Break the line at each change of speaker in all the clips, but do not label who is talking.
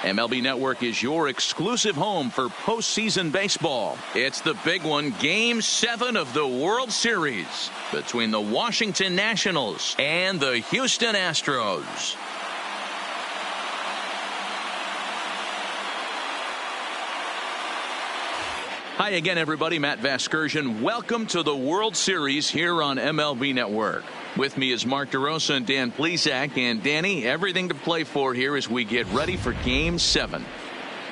MLB Network is your exclusive home for postseason baseball. It's the big one, Game 7 of the World Series between the Washington Nationals and the Houston Astros. Hi again, everybody. Matt Vasgersian. Welcome to the World Series here on MLB Network. With me is Mark DeRosa and Dan Plesac. And Danny, everything to play for here as we get ready for Game 7.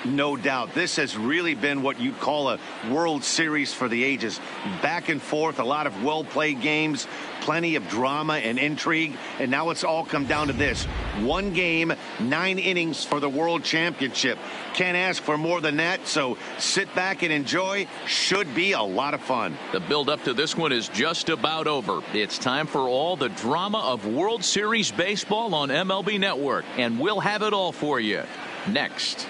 No doubt. This has really been what you'd call a World Series for the ages. Back and forth, a lot of well-played games, plenty of drama and intrigue, and now it's all come down to this. One game, 9 innings for the World Championship. Can't ask for more than that, so sit back and enjoy. Should be a lot of fun.
The build-up to this one is just about over. It's time for all the drama of World Series baseball on MLB Network, and we'll have it all for you next.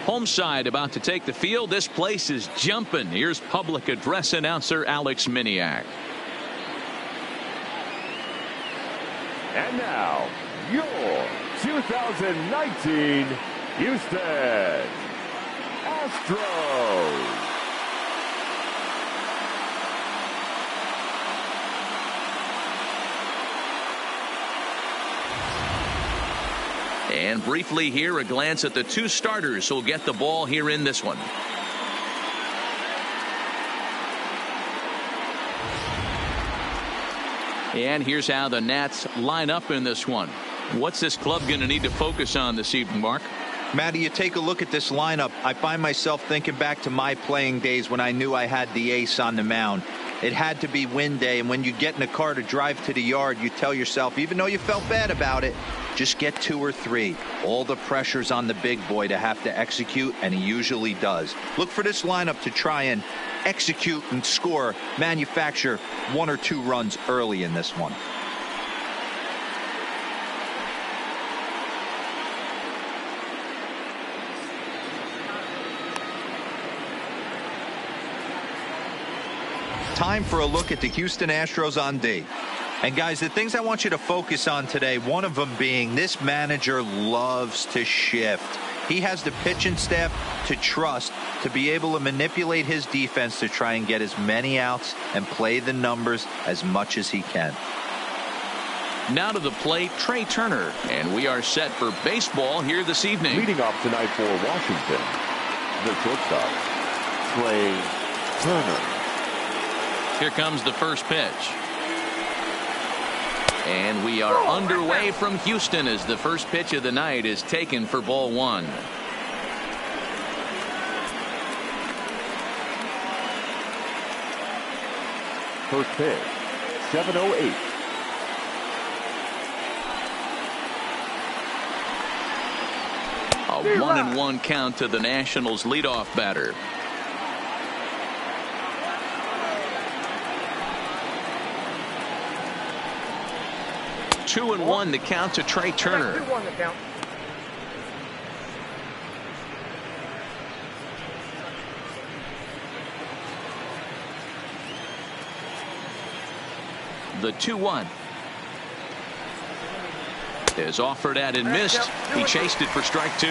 Home side about to take the field. This place is jumping. Here's public address announcer Alex Miniak.
And now, your 2019 Houston Astros.
And briefly here, a glance at the two starters who'll get the ball here in this one. And here's how the Nats line up in this one. What's this club going to need to focus on this evening, Mark?
Matty, you take a look at this lineup. I find myself thinking back to my playing days when I knew I had the ace on the mound. It had to be win day, and when you get in a car to drive to the yard, you tell yourself, even though you felt bad about it, just get 2 or 3. All the pressure's on the big boy to have to execute, and he usually does. Look for this lineup to try and execute and score, manufacture 1 or 2 runs early in this one. Time for a look at the Houston Astros on D. And guys, the things I want you to focus on today, one of them being this manager loves to shift. He has the pitching staff to trust to be able to manipulate his defense to try and get as many outs and play the numbers as much as he can.
Now to the plate, Trey Turner. And we are set for baseball here this evening.
Leading off tonight for Washington, the shortstop, Trey Turner.
Here comes the first pitch. And we are underway from Houston as the first pitch of the night is taken for ball 1.
First pitch, 7:08.
A 1-1 count to the Nationals leadoff batter. Two and 1 the count to Trey Turner. The 2-1 is offered at and missed. He chased it for strike 2.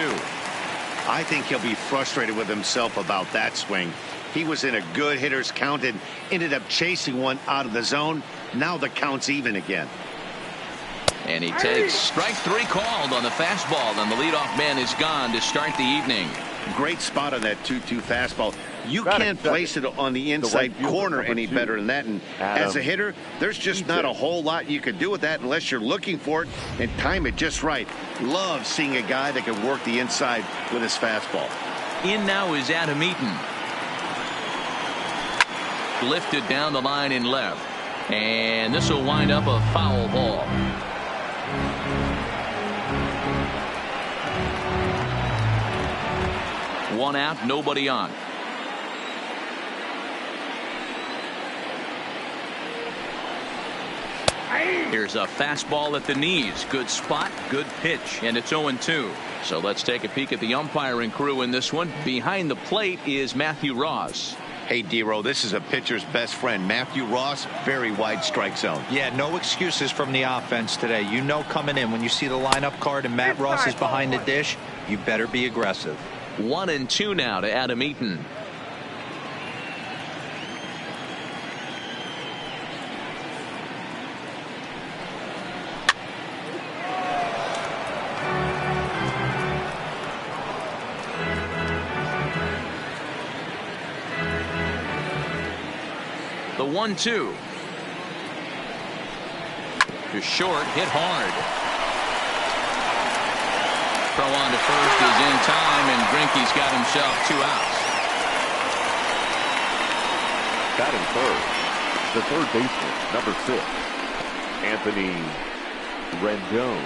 I think he'll be frustrated with himself about that swing. He was in a good hitter's count and ended up chasing one out of the zone. Now the count's even again.
And he takes strike 3 called on the fastball, and the leadoff man is gone to start the evening.
Great spot on that 2-2 fastball. You can't place it on the inside corner any better than that. And as a hitter, there's just not a whole lot you can do with that unless you're looking for it and time it just right. Love seeing a guy that can work the inside with his fastball.
In now is Adam Eaton. Lifted down the line in left. And this will wind up a foul ball. One out, nobody on. Here's a fastball at the knees. Good spot, good pitch, and it's 0-2. So let's take a peek at the umpiring crew in this one. Behind the plate is Matthew Ross.
Hey, D-Row, this is a pitcher's best friend. Matthew Ross, very wide strike zone.
Yeah, no excuses from the offense today. You know coming in when you see the lineup card and Matt Ross is behind the dish, you better be aggressive.
1-2 now to Adam Eaton. The 1-2. To short, hit hard. Throw on to first is in time, and Greinke's got himself 2 outs.
Batting third, the third baseman, number 6, Anthony Rendon.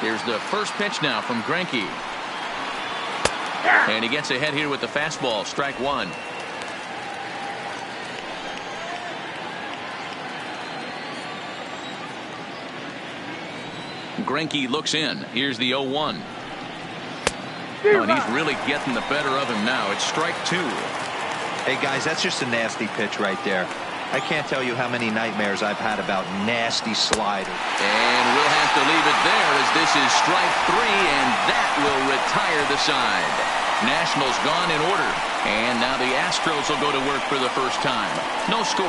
Here's the first pitch now from Greinke. And he gets ahead here with the fastball. Strike 1. Greinke looks in. Here's the 0-1. Oh, and he's really getting the better of him now. It's strike 2.
Hey, guys, that's just a nasty pitch right there. I can't tell you how many nightmares I've had about nasty sliders.
And we'll have to leave it there as this is strike 3, and that will retire the side. Nationals gone in order, and now the Astros will go to work for the first time. No score.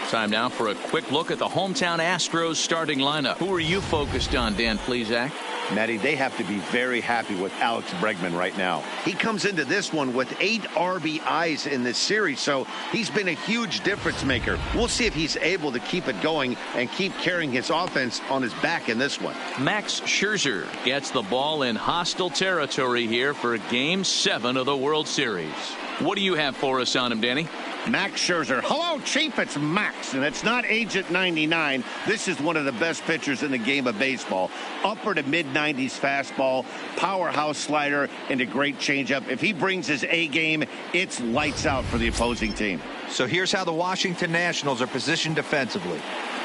Time now for a quick look at the hometown Astros starting lineup. Who are you focused on, Dan Plesac?
Matty, they have to be very happy with Alex Bregman right now. He comes into this one with 8 RBIs in this series, so he's been a huge difference maker. We'll see if he's able to keep it going and keep carrying his offense on his back in this one.
Max Scherzer gets the ball in hostile territory here for Game 7 of the World Series. What do you have for us on him, Danny?
Max Scherzer. Hello, Chief. It's Max, and it's not Agent 99. This is one of the best pitchers in the game of baseball. Upper to mid-90s fastball, powerhouse slider, and a great changeup. If he brings his A game, it's lights out for the opposing team.
So here's how the Washington Nationals are positioned defensively.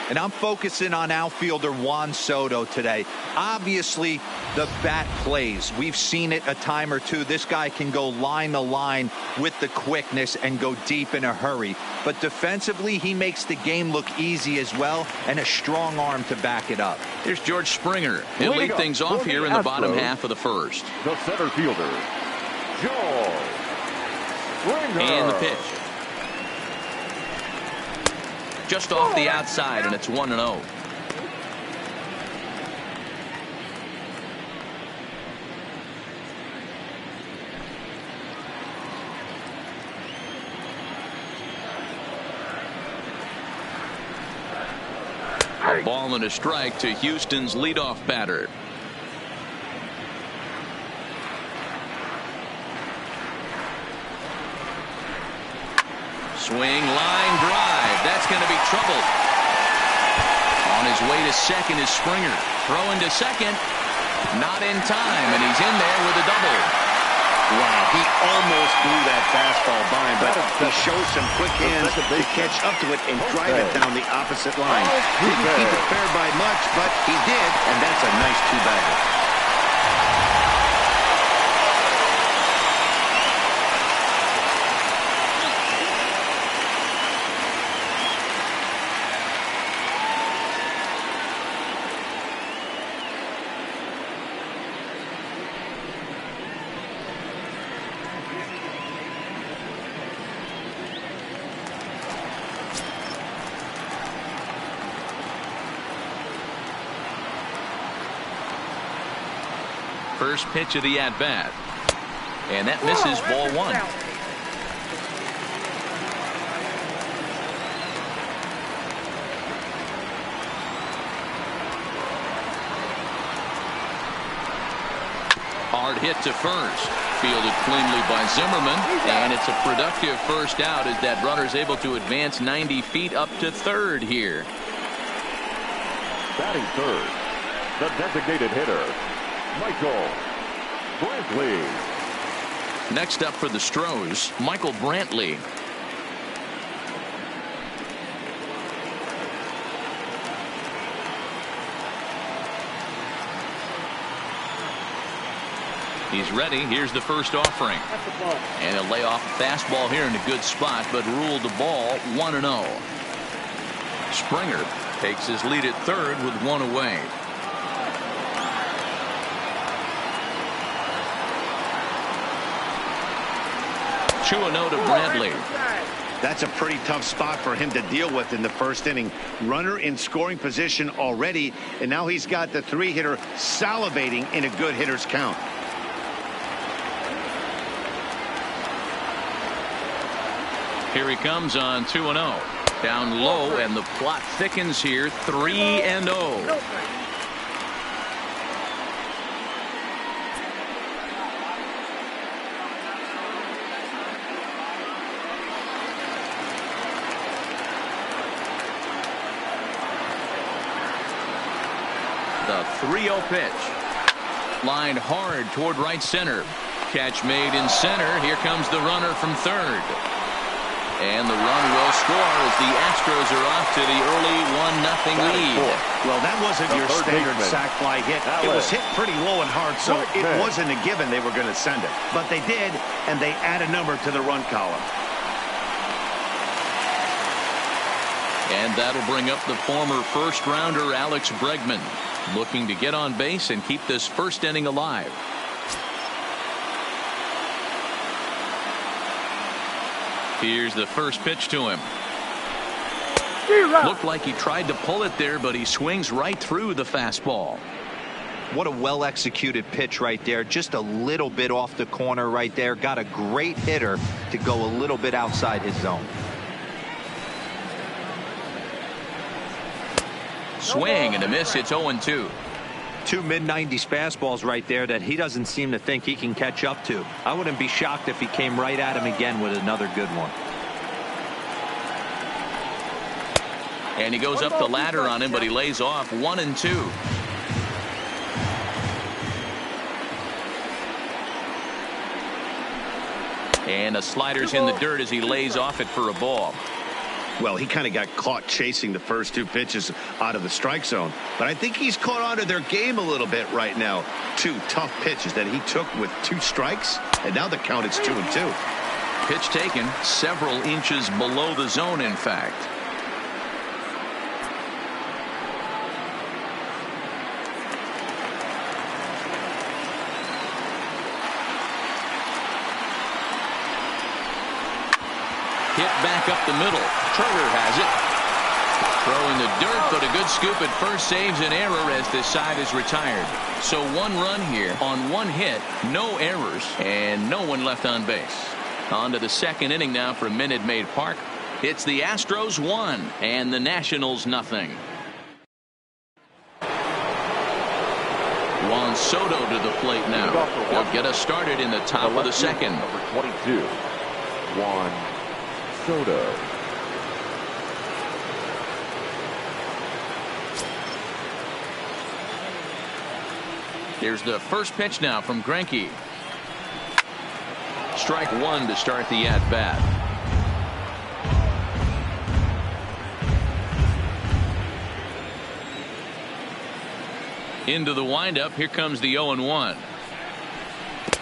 And I'm focusing on outfielder Juan Soto today. Obviously, the bat plays. We've seen it a time or two. This guy can go line to line with the quickness and go deep in a hurry. But defensively, he makes the game look easy as well, and a strong arm to back it up.
Here's George Springer. He'll lead things off here in the bottom half of the first.
The center fielder, George Springer.
And the pitch. Just off the outside, and it's 1-0. A ball and a strike to Houston's leadoff batter. Swing, line drive. That's going to be trouble. On his way to second is Springer. Throwing to second. Not in time, and he's in there with a double.
Wow, he almost blew that fastball by him, but he shows some quick hands to catch up to it and drive it down the opposite line. Didn't keep it fair by much, but he did, and that's a nice two-bagger.
First pitch of the at-bat. And that misses ball 1. Hard hit to first. Fielded cleanly by Zimmerman, and it's a productive first out as that runner's able to advance 90 feet up to third here.
Batting third, the designated hitter, Michael Brantley.
Next up for the Astros, Michael Brantley. He's ready. Here's the first offering. And he'll lay off a fastball here in a good spot, but ruled the ball 1-0. Springer takes his lead at third with one away. Two a no to Brantley.
That's a pretty tough spot for him to deal with in the first inning. Runner in scoring position already, and now he's got the three-hitter salivating in a good hitter's count.
Here he comes on 2-0. Down low, and the plot thickens here. 3-0. The 3-0 pitch. Lined hard toward right center. Catch made in center. Here comes the runner from third. And the run will score as the Astros are off to the early 1-0 lead.
Well, that wasn't your standard sac fly hit. It was hit pretty low and hard, so it wasn't a given they were going to send it. But they did, and they add a number to the run column.
And that'll bring up the former first-rounder Alex Bregman, looking to get on base and keep this first inning alive. Here's the first pitch to him. Looked like he tried to pull it there, but he swings right through the fastball.
What a well-executed pitch right there. Just a little bit off the corner right there. Got a great hitter to go a little bit outside his zone.
Swing and a miss. It's 0-2.
Two mid-90s fastballs right there that he doesn't seem to think he can catch up to. I wouldn't be shocked if he came right at him again with another good one.
And he goes up the ladder on him, but he lays off 1-2. And a slider's in the dirt as he lays off it for a ball.
Well, he kind of got caught chasing the first two pitches out of the strike zone. But I think he's caught on to their game a little bit right now. Two tough pitches that he took with two strikes, and now the count is 2-2.
Pitch taken several inches below the zone, in fact. Hit back up the middle. Turner has it. Throw in the dirt, but a good scoop at first saves an error as this side is retired. So one run here on one hit, no errors, and no one left on base. On to the second inning now for Minute Maid Park. It's the Astros 1 and the Nationals 0. Juan Soto to the plate now. He'll get us started in the top of the second.
Number 22, Juan Soto.
Here's the first pitch now from Greinke. Strike one to start the at-bat. Into the windup. Here comes the 0-1.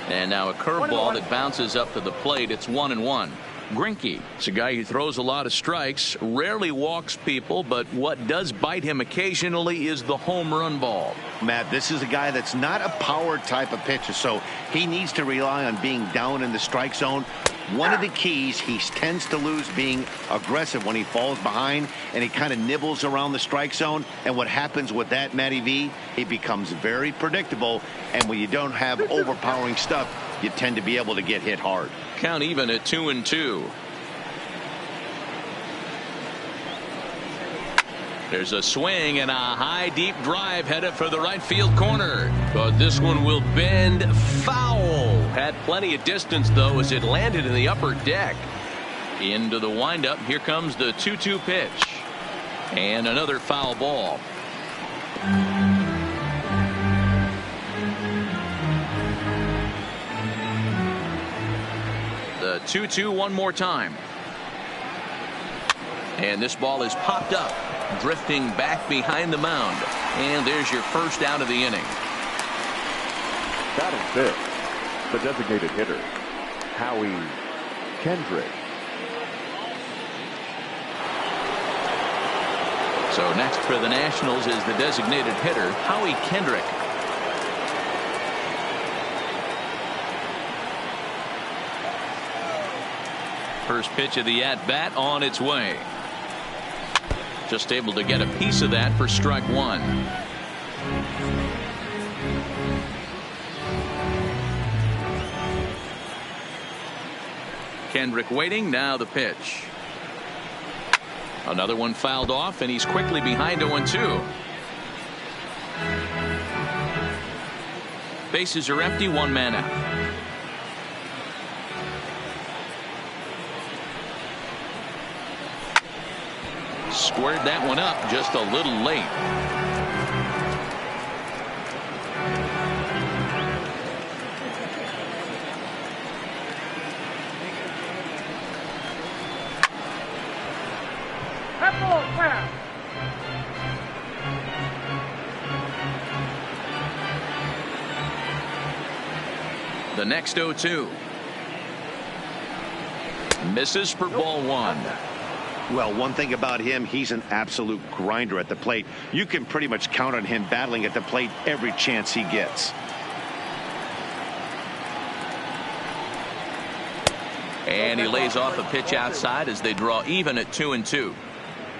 And now a curveball that bounces up to the plate. It's 1-1. Greinke, it's a guy who throws a lot of strikes, rarely walks people, but what does bite him occasionally is the home run ball.
Matt, this is a guy that's not a power type of pitcher, so he needs to rely on being down in the strike zone. One of the keys, he tends to lose being aggressive when he falls behind, and he kind of nibbles around the strike zone. And what happens with that, Matty V, it becomes very predictable, and when you don't have overpowering stuff, you tend to be able to get hit hard.
Count even at 2-2. There's a swing and a high deep drive headed for the right field corner, but this one will bend foul. Had plenty of distance, though, as it landed in the upper deck. Into the windup. Here comes the 2-2 pitch. And another foul ball. The 2-2 one more time. And this ball is popped up, drifting back behind the mound. And there's your first out of the inning.
Batting fifth, the designated hitter, Howie Kendrick.
So next for the Nationals is the designated hitter, Howie Kendrick. First pitch of the at-bat on its way. Just able to get a piece of that for strike one. Kendrick waiting. Now the pitch. Another one fouled off, and he's quickly behind 0-2. Bases are empty, one man out. Squared that one up just a little late. The next 0-2. Misses for ball one.
Well, one thing about him, he's an absolute grinder at the plate. You can pretty much count on him battling at the plate every chance he gets.
And he lays off a pitch outside as they draw even at 2-2.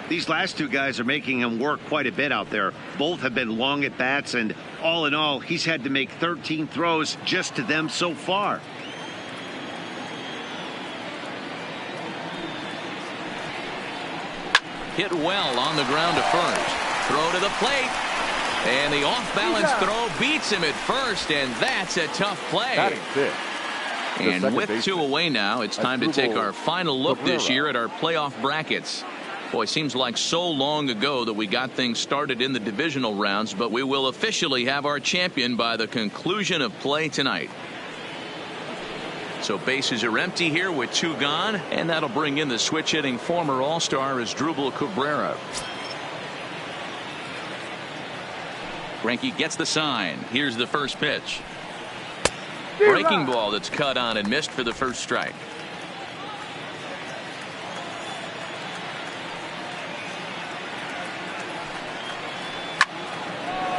These last two guys are making him work quite a bit out there. Both have been long at bats, and all in all, he's had to make 13 throws just to them so far.
Hit well on the ground to first. Throw to the plate. And the off-balance throw beats him at first, and that's a tough play.
Batting fifth.
And with two away now, it's time to take our final look this year at our playoff brackets. Boy, seems like so long ago that we got things started in the divisional rounds, but we will officially have our champion by the conclusion of play tonight. So bases are empty here with two gone, and that'll bring in the switch hitting former All-Star Asdrubal Cabrera. Greinke gets the sign. Here's the first pitch. Breaking ball that's cut on and missed for the first strike.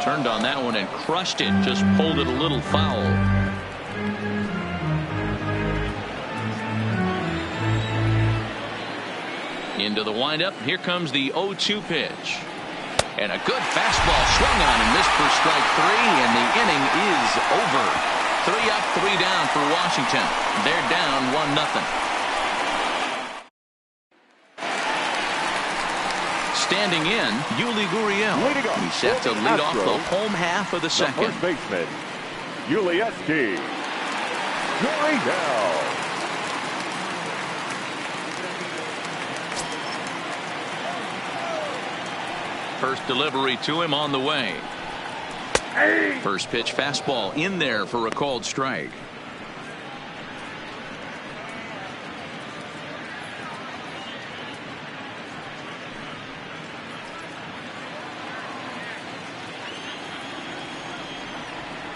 Turned on that one and crushed it. Just pulled it a little foul. Into the windup. Here comes the 0-2 pitch. And a good fastball swung on and missed for strike three, and the inning is over. 3 up, 3 down for Washington. They're down 1-0. Standing in, Yuli Gurriel. He's set to lead off the home half of the second.
First baseman, Yuli Gurriel.
First delivery to him on the way. First pitch fastball in there for a called strike.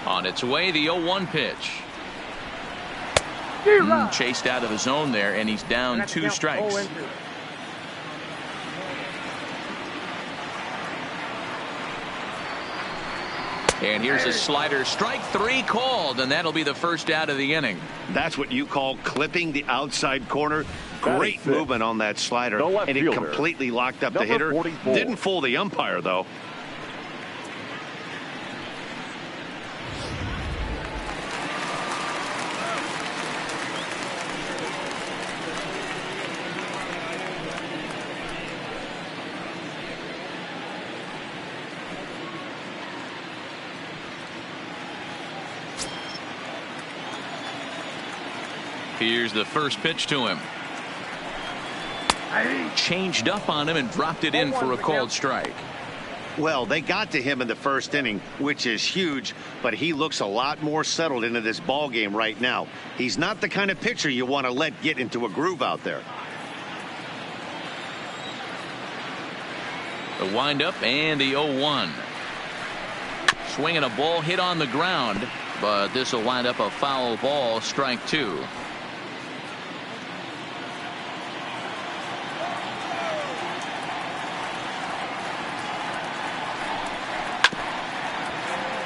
On its way, the 0-1 pitch. Chased out of his zone there, and he's down 2 strikes. And here's a slider, strike 3 called, and that'll be the first out of the inning.
That's what you call clipping the outside corner. Great movement on that slider, and it completely locked up the hitter.
44.
Didn't fool the umpire, though.
Here's the first pitch to him. Changed up on him and dropped it in for a called strike.
Well, they got to him in the first inning, which is huge, but he looks a lot more settled into this ball game right now. He's not the kind of pitcher you want to let get into a groove out there.
The windup and the 0-1. Swinging a ball hit on the ground, but this will wind up a foul ball, strike 2.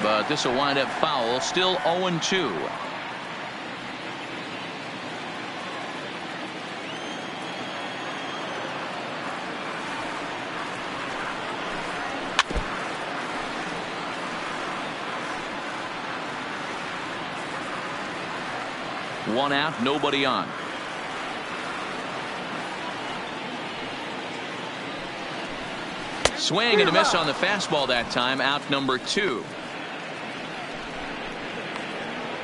But this will wind up foul, still 0-2. One out, nobody on. Swing and a miss on the fastball that time, out number 2.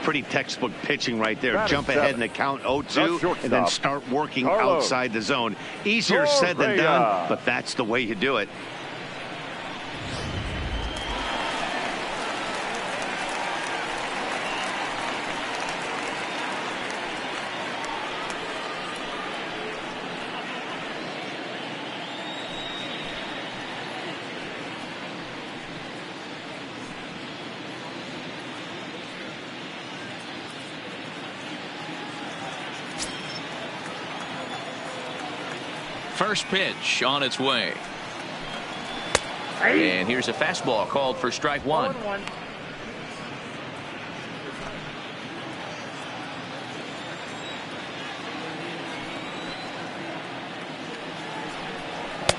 Pretty textbook pitching right there. Jump ahead in the count 0-2 and then start working outside the zone. Easier said than done, but that's the way you do it.
First pitch on its way. And here's a fastball called for strike 1.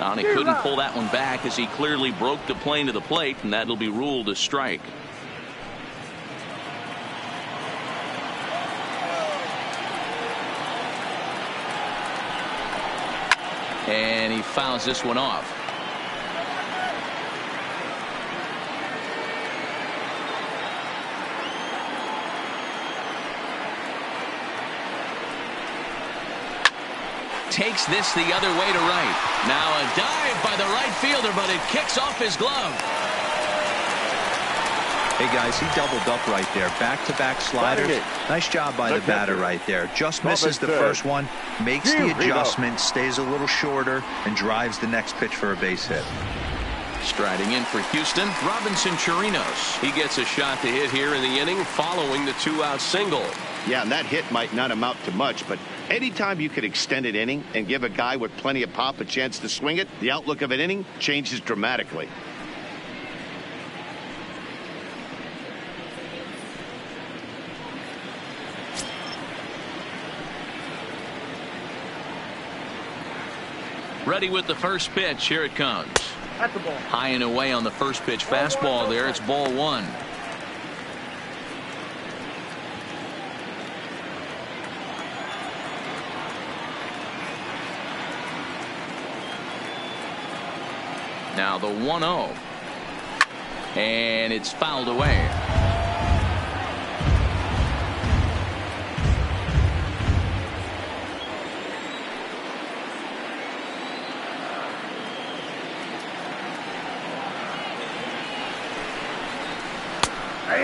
And he couldn't pull that one back as he clearly broke the plane to the plate, and that'll be ruled a strike. And he fouls this one off. Takes this the other way to right. Now a dive by the right fielder, but it kicks off his glove.
Hey guys, he doubled up right there. Back-to-back sliders. Nice job by the batter right there. Just misses the first one, makes the adjustment, stays a little shorter, and drives the next pitch for a base hit.
Striding in for Houston, Robinson Chirinos. He gets a shot to hit here in the inning following the 2-out single.
Yeah, and that hit might not amount to much, but anytime you could extend an inning and give a guy with plenty of pop a chance to swing it, the outlook of an inning changes dramatically.
Ready with the first pitch. Here it comes. At the ball. High and away on the first pitch fastball there. It's ball 1. Now the 1-0. And it's fouled away.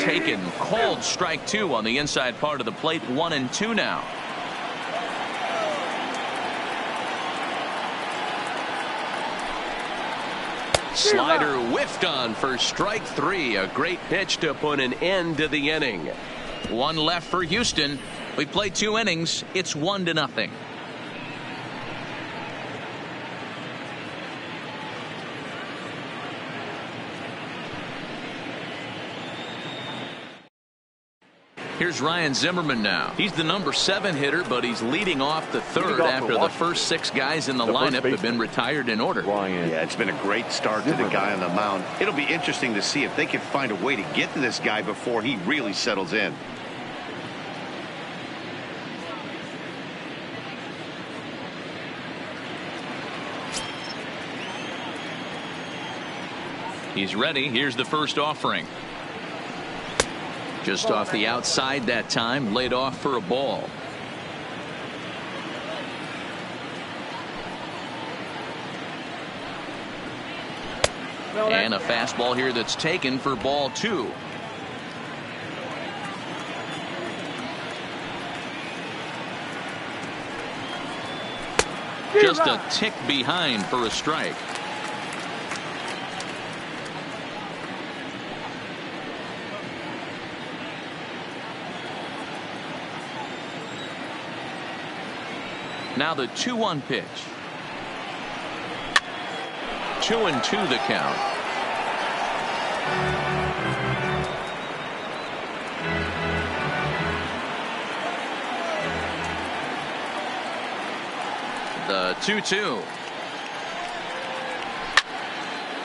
Taken, called strike 2 on the inside part of the plate. 1-2 now. Slider whiffed on for strike 3. A great pitch to put an end to the inning. One left for Houston. We play 2 innings. It's 1-0. Here's Ryan Zimmerman now. He's the number 7 hitter, but he's leading off the 3rd after the first 6 guys in the lineup have been retired in order.
Yeah, it's been a great start to the guy on the mound. It'll be interesting to see if they can find a way to get to this guy before he really settles in.
He's ready. Here's the first offering. Just off the outside that time, laid off for a ball. And a fastball here that's taken for ball 2. Just a tick behind for a strike. Now the 2-1 pitch. 2-2 the count. The 2-2.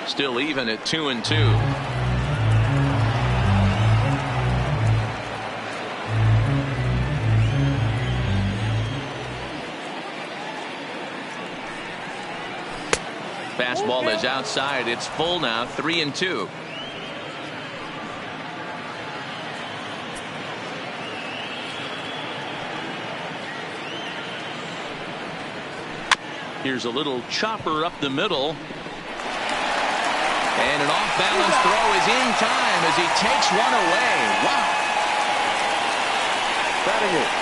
Still even at 2-2. Fastball is outside. It's full now. 3-2. Here's a little chopper up the middle. And an off-balance throw is in time as he takes one away. Wow.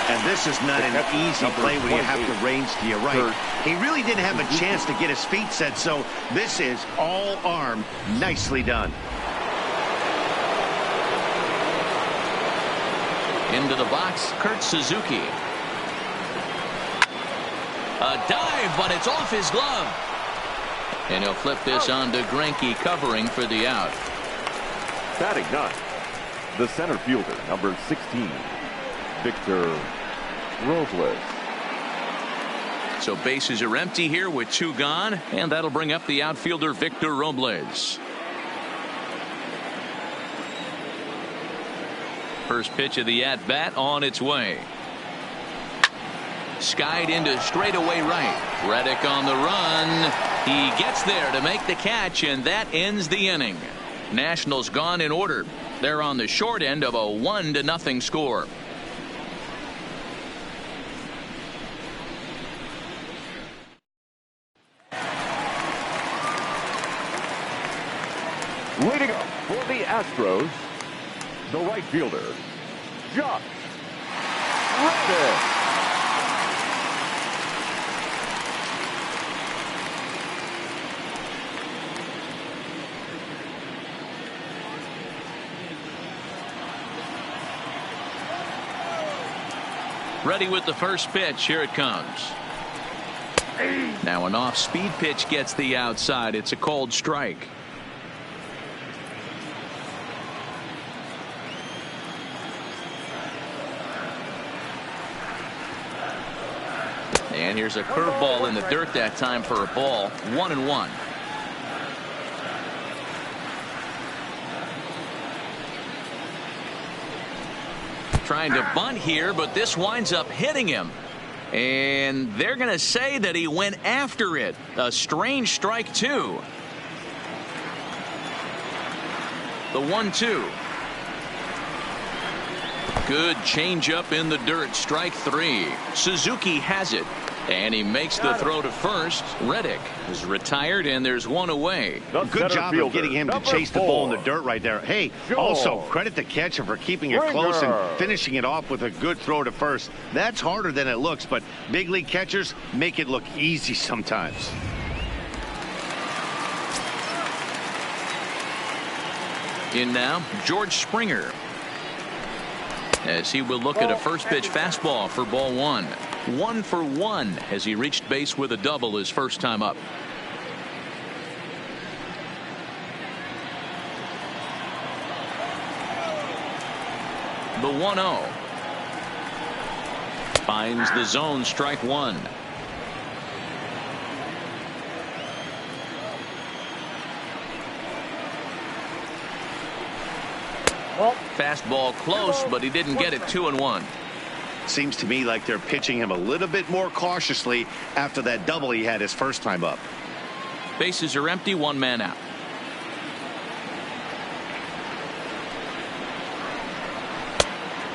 And this is not an easy play when you have to range to your right. He really didn't have a chance to get his feet set, so this is all arm. Nicely done.
Into the box, Kurt Suzuki. A dive, but it's off his glove. And he'll flip this on to Greinke covering for the out.
Batting ninth, the center fielder, number 16, Victor Robles.
So bases are empty here with 2 gone, and that'll bring up the outfielder Victor Robles. First pitch of the at-bat on its way. Skied into straightaway right. Reddick on the run. He gets there to make the catch, and that ends the inning. Nationals gone in order. They're on the short end of a 1-0 score.
Leading up for the Astros, the right fielder, Josh Reddick.
Ready with the first pitch. Here it comes. Now an off-speed pitch gets the outside. It's a called strike. And here's a curveball in the dirt that time for a ball. 1-1. Trying to bunt here, but this winds up hitting him. And they're going to say that he went after it. A strange strike, too. The 1-2. Good changeup in the dirt. Strike 3. Suzuki has it. And he makes the throw to first. Reddick is retired, and there's one away.
Good job of getting him to chase the ball in the dirt right there. Hey, also credit the catcher for keeping it close and finishing it off with a good throw to first. That's harder than it looks, but big league catchers make it look easy sometimes.
In now, George Springer, as he will look at a first pitch fastball for ball 1. 1 for 1 as he reached base with a double his first time up. The 1-0. Finds the zone. Strike 1. Fastball close, but he didn't get it. 2-1.
Seems to me like they're pitching him a little bit more cautiously after that double he had his first time up.
Bases are empty. 1 man out.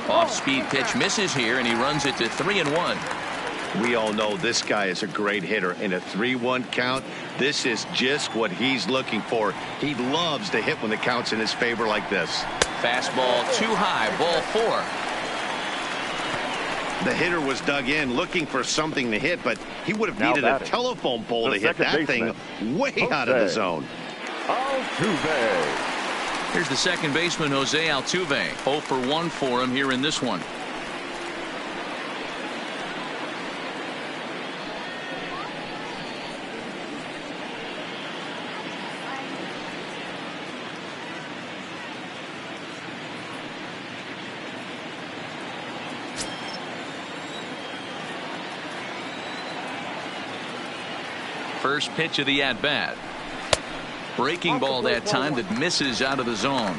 Off-speed pitch misses here, and he runs it to 3-1.
We all know this guy is a great hitter. In a 3-1 count, this is just what he's looking for. He loves to hit when the count's in his favor like this.
Fastball too high, ball 4.
The hitter was dug in looking for something to hit, but he would have needed a telephone pole to hit that thing way out of the zone.
Altuve.
Here's the second baseman, Jose Altuve. 0 for 1 for him here in this one. First pitch of the at-bat. Breaking ball that time that misses out of the zone.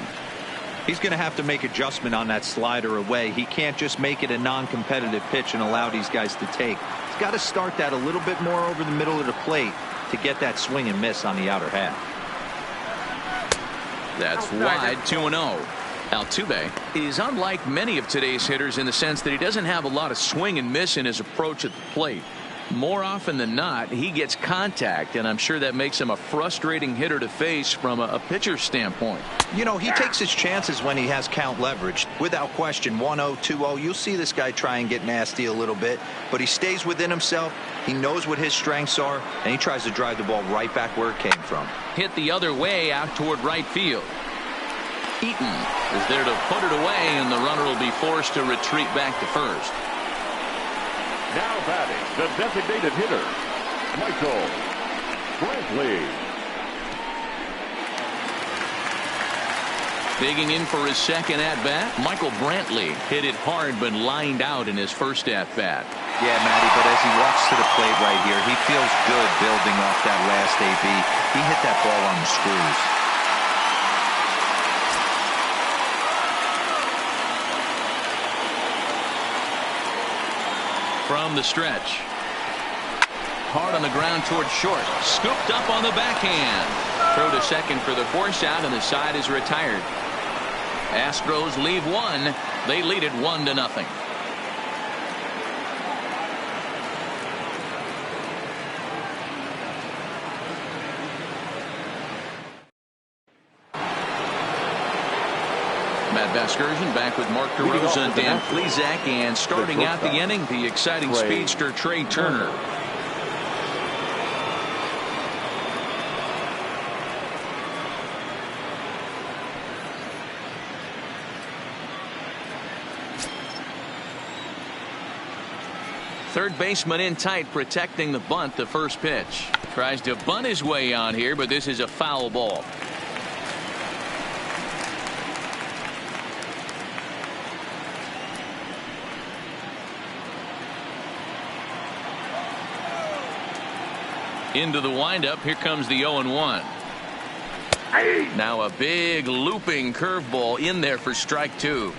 He's going to have to make adjustment on that slider away. He can't just make it a non-competitive pitch and allow these guys to take. He's got to start that a little bit more over the middle of the plate to get that swing and miss on the outer half.
That's wide, 2-0. Altuve is unlike many of today's hitters in the sense that he doesn't have a lot of swing and miss in his approach at the plate. More often than not, he gets contact, and I'm sure that makes him a frustrating hitter to face from a pitcher's standpoint.
You know, he takes his chances when he has count leverage. Without question, 1-0, 2-0, you'll see this guy try and get nasty a little bit, but he stays within himself. He knows what his strengths are, and he tries to drive the ball right back where it came from.
Hit the other way out toward right field. Eaton is there to put it away, and the runner will be forced to retreat back to first.
Now batting, the designated hitter, Michael Brantley.
Digging in for his second at-bat, Michael Brantley hit it hard but lined out in his first at-bat.
Yeah, Matty, but as he walks to the plate right here, he feels good building off that last AB. He hit that ball on the screws.
From the stretch. Hard on the ground toward short. Scooped up on the backhand. Throw to second for the force out, and the side is retired. Astros leave one. They lead it 1-0. Matt Vasgersian back with Mark DeRosa and Dan Plesac, and starting out the inning, the exciting speedster Trey Turner. Third baseman in tight, protecting the bunt. The first pitch. Tries to bunt his way on here, but this is a foul ball. Into the windup. Here comes the 0-1. Now a big looping curveball in there for strike 2.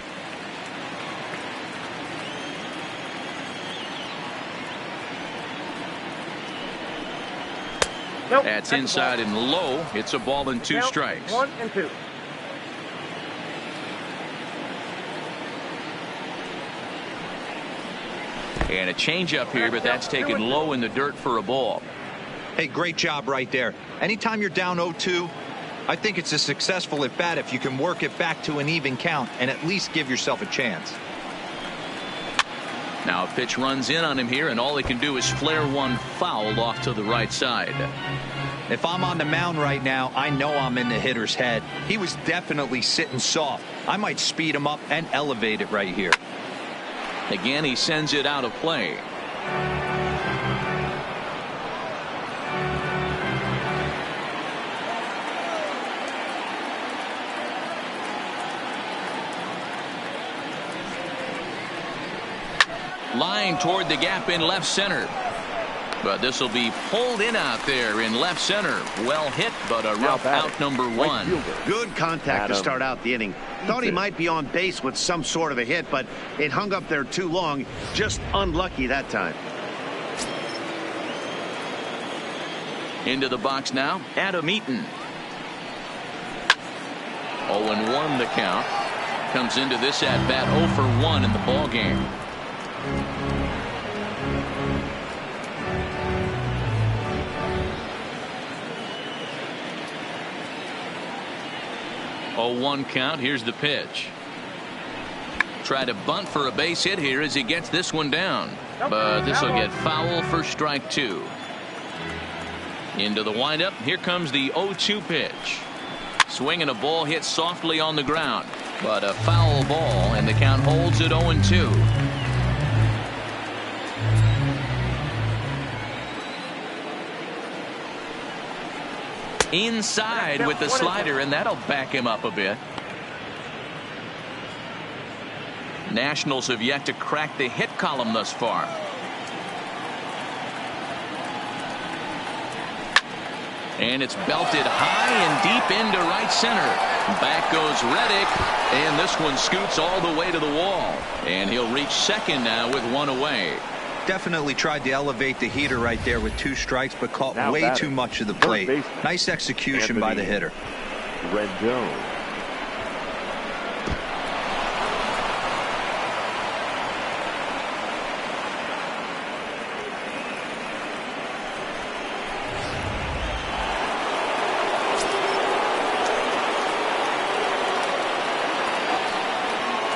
Nope,
that's inside and low. It's a ball and 2 strikes.
1 and 2.
And a changeup here, but that's taken low in the dirt for a ball.
Hey, great job right there. Anytime you're down 0-2, I think it's a successful at bat if you can work it back to an even count and at least give yourself a chance.
Now a pitch runs in on him here, and all he can do is flare one foul off to the right side.
If I'm on the mound right now, I know I'm in the hitter's head. He was definitely sitting soft. I might speed him up and elevate it right here.
Again, he sends it out of play. Line toward the gap in left center. But this will be pulled in out there in left center. Well hit, but a rough out number 1.
Good contact to start out the inning. Thought he might be on base with some sort of a hit, but it hung up there too long. Just unlucky that time.
Into the box now, Adam Eaton. 0-1 the count. Comes into this at bat 0 for 1 in the ball game. Oh, 1 count. Here's the pitch. Try to bunt for a base hit here as he gets this one down, but this will get foul for strike 2. Into the windup. Here comes the 0-2 pitch. Swinging a ball hit softly on the ground, but a foul ball, and the count holds at 0-2. Inside with the slider, and that'll back him up a bit. Nationals have yet to crack the hit column thus far. And it's belted high and deep into right center. Back goes Reddick, and this one scoots all the way to the wall. And he'll reach second now with 1 away.
Definitely tried to elevate the heater right there with 2 strikes, but caught way too much of the plate. Nice execution by the hitter.
Rendon.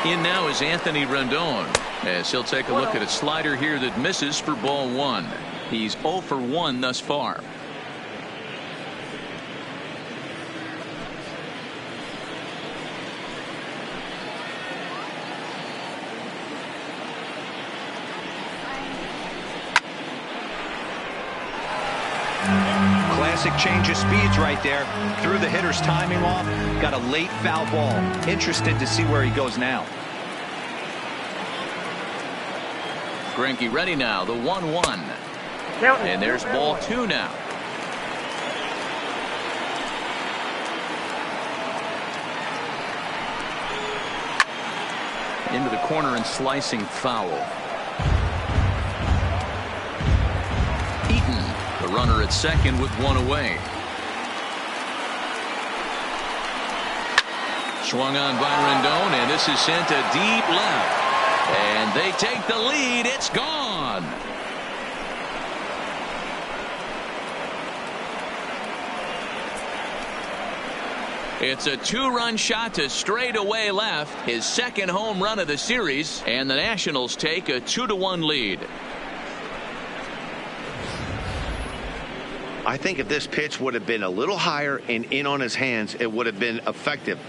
In now is Anthony Rendon, as he'll take a look at a slider here that misses for ball 1. He's 0 for 1 thus far.
Classic change of speeds right there. Threw the hitter's timing off. Got a late foul ball. Interested to see where he goes now.
Greinke ready now. The 1-1. And there's ball 2 now. Into the corner and slicing foul. The runner at second with 1 away. Swung on by Rendon, and this is sent to deep left. And they take the lead. It's gone. It's a 2-run shot to straightaway left. His second home run of the series, and the Nationals take a 2-1 lead.
I think if this pitch would have been a little higher and in on his hands, it would have been effective.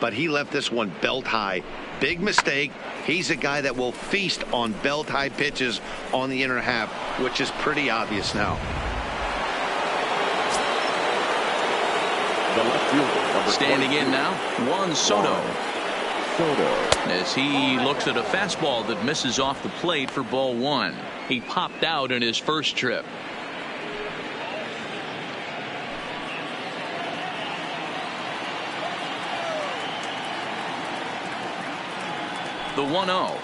But he left this one belt high. Big mistake. He's a guy that will feast on belt high pitches on the inner half, which is pretty obvious now.
The left fielder, number
Standing
22.
in now, Juan Soto. As he looks at a fastball that misses off the plate for ball 1. He popped out in his first trip. The 1-0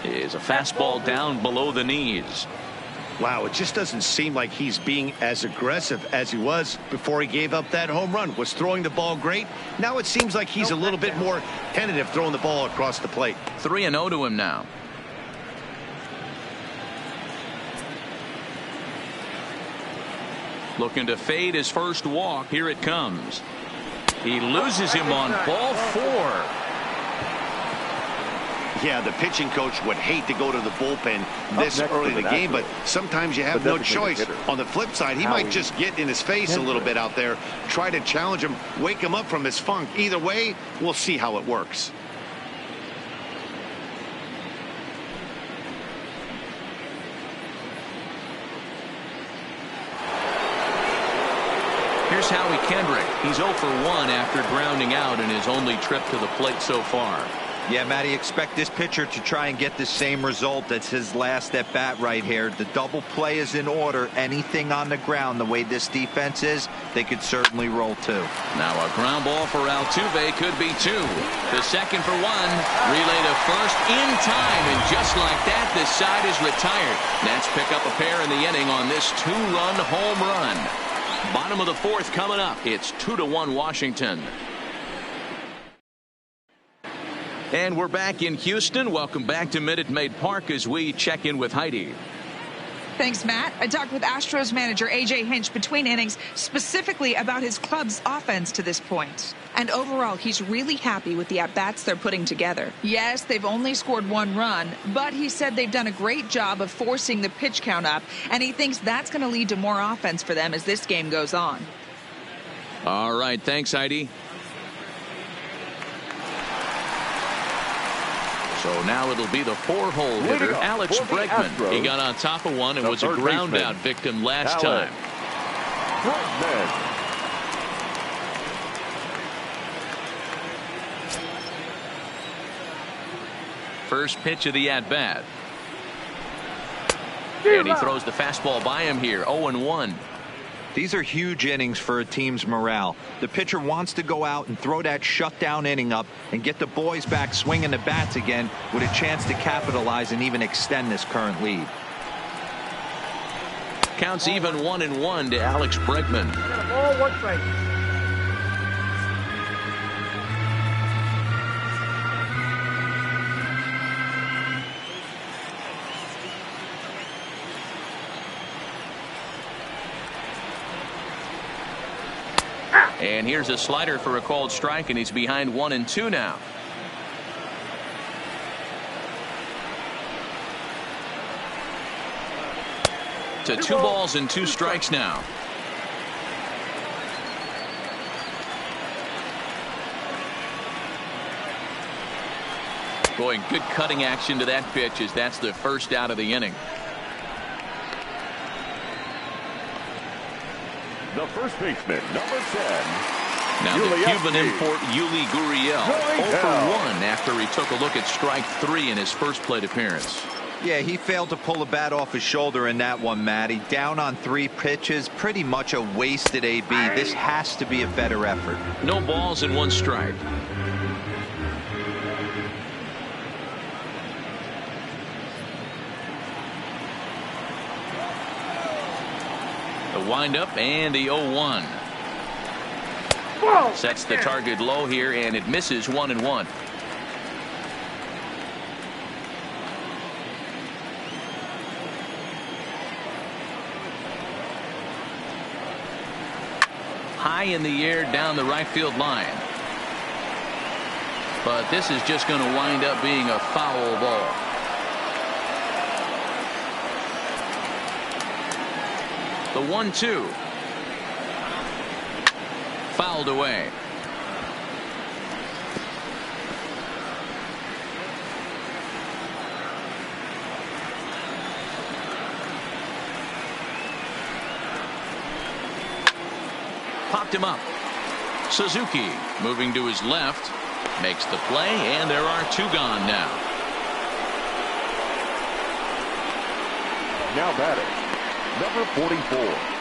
is a fastball down below the knees.
Wow, it just doesn't seem like he's being as aggressive as he was before he gave up that home run. Was throwing the ball great. Now it seems like he's a little bit more tentative throwing the ball across the plate.
3-0 to him now. Looking to fade his first walk. Here it comes. He loses him on ball 4.
Yeah, the pitching coach would hate to go to the bullpen this early in the game, but sometimes you have no choice. On the flip side, he might just get in his face a little bit out there, try to challenge him, wake him up from his funk. Either way, we'll see how it works.
Here's Howie Kendrick. He's 0 for 1 after grounding out in his only trip to the plate so far.
Yeah, Matty, expect this pitcher to try and get the same result. That's his last at bat right here. The double play is in order. Anything on the ground, the way this defense is, they could certainly roll 2.
Now a ground ball for Altuve could be 2. The second for 1. Relay to first in time, and just like that, this side is retired. Nats pick up a pair in the inning on this 2-run home run. Bottom of the 4th coming up. It's 2-1 Washington. And we're back in Houston. Welcome back to Minute Maid Park as we check in with Heidi.
Thanks, Matt. I talked with Astros manager A.J. Hinch between innings specifically about his club's offense to this point. And overall, he's really happy with the at-bats they're putting together. Yes, they've only scored 1 run, but he said they've done a great job of forcing the pitch count up, and he thinks that's going to lead to more offense for them as this game goes on.
All right, thanks, Heidi. So now it'll be the 4-hole hitter, Alex Bregman. He got on top of one and was a ground out victim last time.
Bregman.
First pitch of the at-bat. And he throws the fastball by him here, 0-1.
These are huge innings for a team's morale. The pitcher wants to go out and throw that shutdown inning up and get the boys back swinging the bats again with a chance to capitalize and even extend this current lead.
Counts even 1-1 to Alex Bregman. And here's a slider for a called strike, and he's behind 1-2 now. To 2 balls and 2 strikes now. Boy, good cutting action to that pitch as that's the first out of the inning.
The first baseman, number 10.
Now the Cuban import Yuli Gurriel, 0 for 1 after he took a look at strike 3 in his first plate appearance.
Yeah, he failed to pull the bat off his shoulder in that one, Matty. Down on 3 pitches, pretty much a wasted AB. This has to be a better effort.
No balls and 1 strike. The windup and the 0-1. Sets the target low here, and it misses 1-1. High in the air down the right field line. But this is just going to wind up being a foul ball. The 1-2. Fouled away. Popped him up. Suzuki moving to his left. Makes the play, and there are 2 gone now.
Now batting, number 44.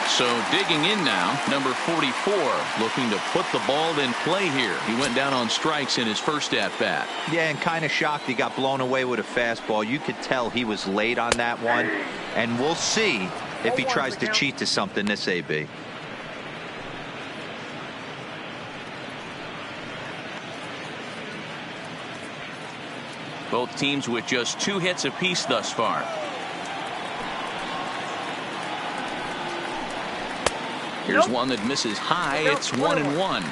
So digging in now, number 44, looking to put the ball in play here. He went down on strikes in his first at-bat.
Yeah, and kind of shocked he got blown away with a fastball. You could tell he was late on that one, and we'll see if he tries to cheat to something this AB.
Both teams with just 2 hits apiece thus far. Here's one that misses high. It's 1-1.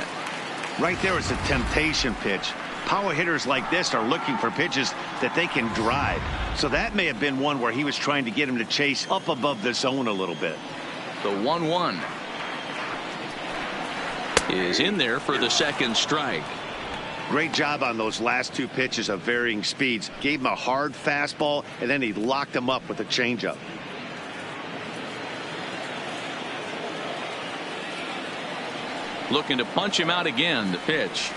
Right there is a temptation pitch. Power hitters like this are looking for pitches that they can drive. So that may have been one where he was trying to get him to chase up above the zone a little bit.
The 1-1 is in there for the second strike.
Great job on those last 2 pitches of varying speeds. Gave him a hard fastball, and then he locked him up with a changeup.
Looking to punch him out again. The pitch.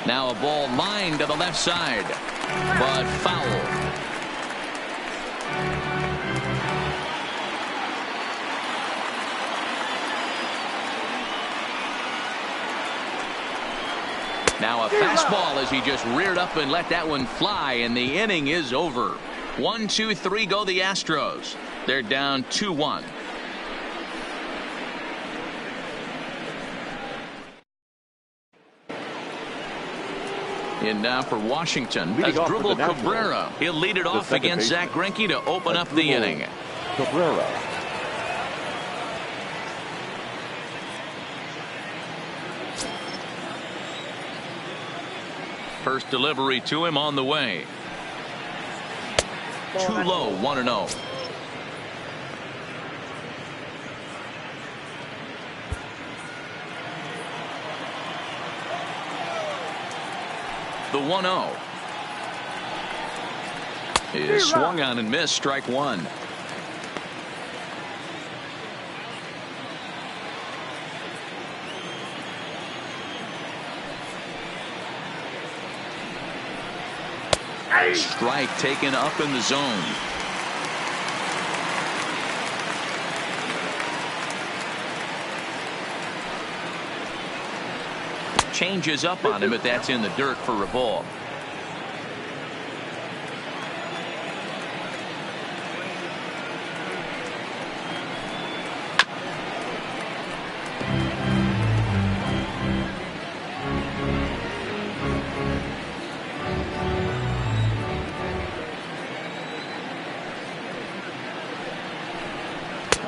Now a ball lined to the left side, but foul. Now a fastball as he just reared up and let that one fly, and the inning is over. 1-2-3 go the Astros. They're down 2-1. And now for Washington,
Leading off for
Asdrubal
the Nationals,
Cabrera. He'll lead it off
second
against
baseman,
Zach Greinke to open up the inning.
Cabrera.
First delivery to him on the way. Too low, 1-0. The 1-0 is swung on and missed, strike one. Strike taken up in the zone. Changes up on him, but that's in the dirt for a ball.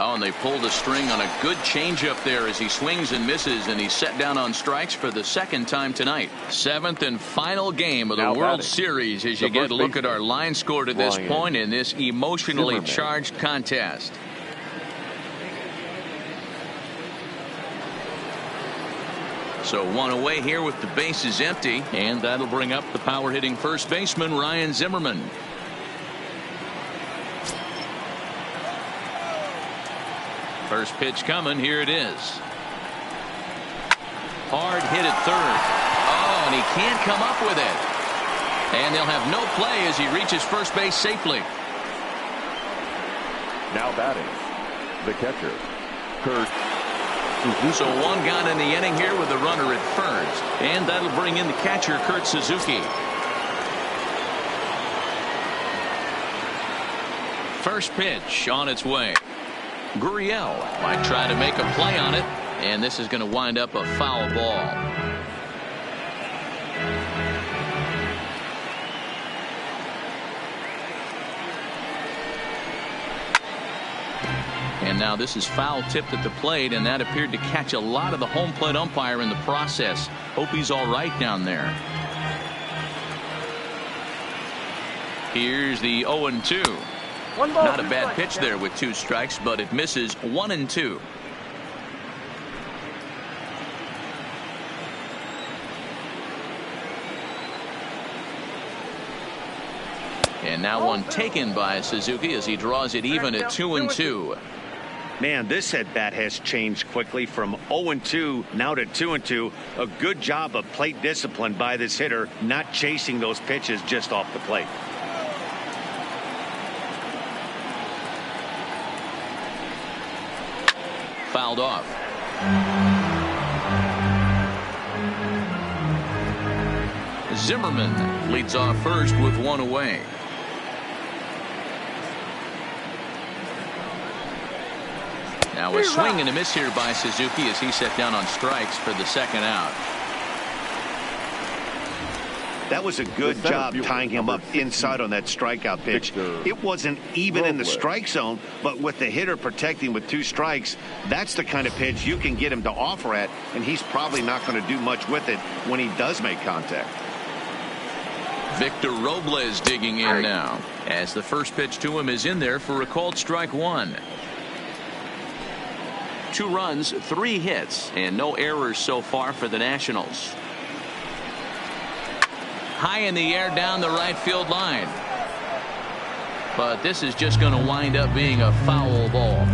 Oh, and they pulled a string on a good changeup there as he swings and misses, and he's set down on strikes for the second time tonight. Seventh and final game of the
Now
World
batting,
Series as you
the
get a
first
look at
baseman,
our line score to this
Ryan
point in this emotionally
Zimmerman.
charged contest. So one away here with the bases empty, and that'll bring up the power hitting first baseman Ryan Zimmerman. First pitch coming. Here it is. Hard hit at third. Oh, and he can't come up with it. And they'll have no play as he reaches first base safely.
Now batting, the catcher, Kurt.
So one gone in the inning here with a runner at first. And that'll bring in the catcher, Kurt Suzuki. First pitch on its way. Gurriel might try to make a play on it, and this is going to wind up a foul ball. And now this is foul tipped at the plate, and that appeared to catch a lot of the home plate umpire in the process. Hope he's all right down there. Here's the 0-2. Not a bad pitch there with two strikes, but it misses 1-2. And now one taken by Suzuki as he draws it even at 2-2.
Man, this at bat has changed quickly from 0-2 now to 2-2. A good job of plate discipline by this hitter, not chasing those pitches just off the plate.
Fouled off. Zimmerman leads off first with one away. Now a swing and a miss here by Suzuki as he set down on strikes for the second out.
That was a good job tying him up inside on that strikeout pitch. It wasn't even in the strike zone, but with the hitter protecting with two strikes, that's the kind of pitch you can get him to offer at, and he's probably not going to do much with it when he does make contact.
Victor Robles digging in now as the first pitch to him is in there for a called strike one. 2 runs, 3 hits, and no errors so far for the Nationals. High in the air down the right field line. But this is just going to wind up being a foul ball.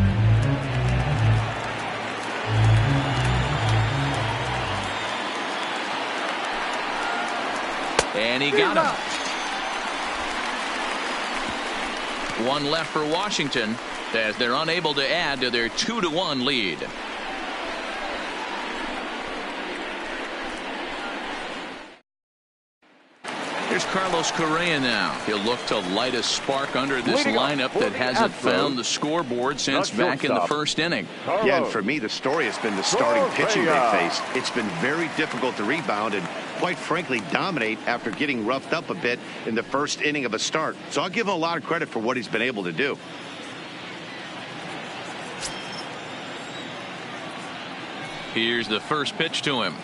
And he got him. One left for Washington as they're unable to add to their 2-1 lead. Here's Carlos Correa now. He'll look to light a spark under this lineup that hasn't found the scoreboard since back in the first inning.
Yeah, and for me, the story has been the starting pitching they faced. It's been very difficult to rebound and, quite frankly, dominate after getting roughed up a bit in the first inning of a start. So I'll give him a lot of credit for what he's been able to do.
Here's the first pitch to him.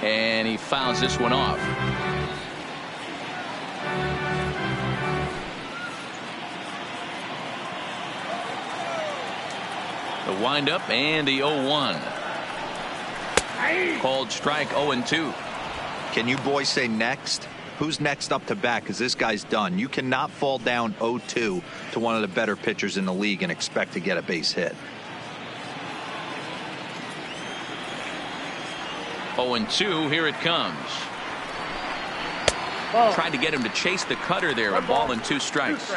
And he fouls this one off. The windup and the 0-1. Called strike 0-2.
Can you boys say next? Who's next up to bat? Because this guy's done. You cannot fall down 0-2 to one of the better pitchers in the league and expect to get a base hit.
0-2, here it comes. Tried to get him to chase the cutter there. A ball and 2 strikes.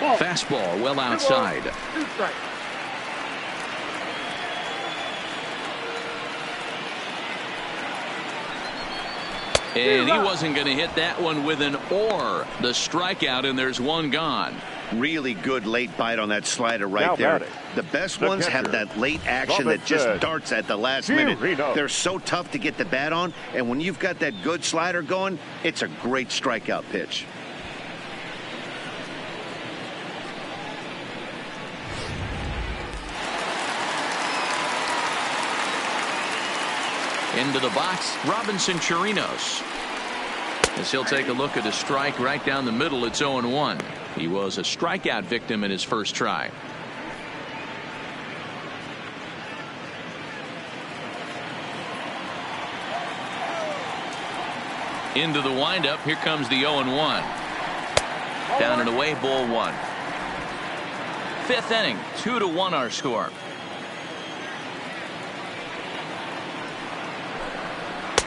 Fastball well outside. And he wasn't going to hit that one with an or. The strikeout, and there's one gone.
Really good late bite on that slider right there. The best ones have that late action that just darts at the last minute. They're so tough to get the bat on, and when you've got that good slider going, it's a great strikeout pitch.
Into the box, Robinson Chirinos. As he'll take a look at a strike right down the middle, it's 0-1. He was a strikeout victim in his first try. Into the windup, here comes the 0-1. Down and away, ball 1. Fifth inning, 2-1 our score.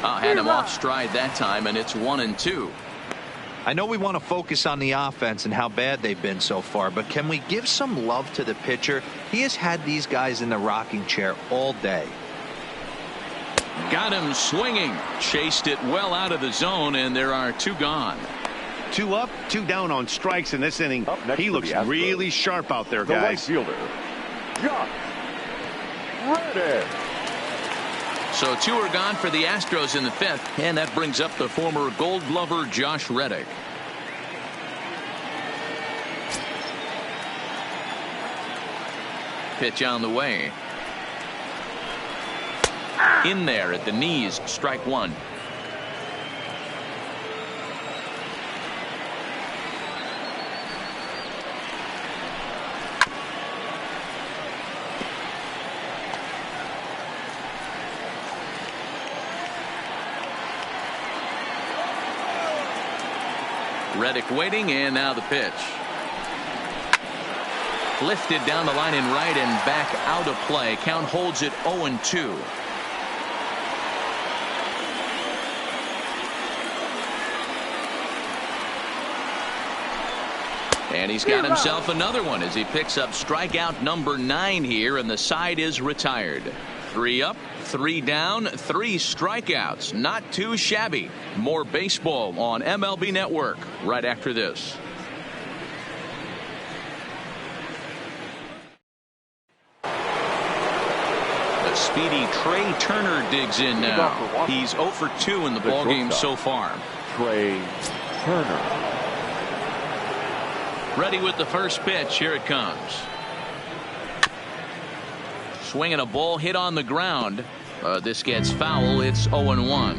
Had him off stride that time, and it's 1-2.
I know we want to focus on the offense and how bad they've been so far, but can we give some love to the pitcher? He has had these guys in the rocking chair all day.
Got him swinging. Chased it well out of the zone, and there are 2 gone.
2 up, 2 down on strikes in this inning. He looks really sharp out there, guys.
The right fielder, Josh Reddick.
So 2 are gone for the Astros in the 5th, and that brings up the former Gold Glover Josh Reddick. Pitch on the way. In there at the knees, strike 1. Reddick waiting, and now the pitch. Lifted down the line in right and back out of play. Count holds it 0-2. And he's got himself another one as he picks up strikeout number 9 here, and the side is retired. 3 up, 3 down, 3 strikeouts. Not too shabby. More baseball on MLB Network right after this. The speedy Trey Turner digs in now. He's 0 for 2 in the ballgame so far.
Trey Turner.
Ready with the first pitch. Here it comes. Swinging a ball hit on the ground. This gets foul. It's 0-1.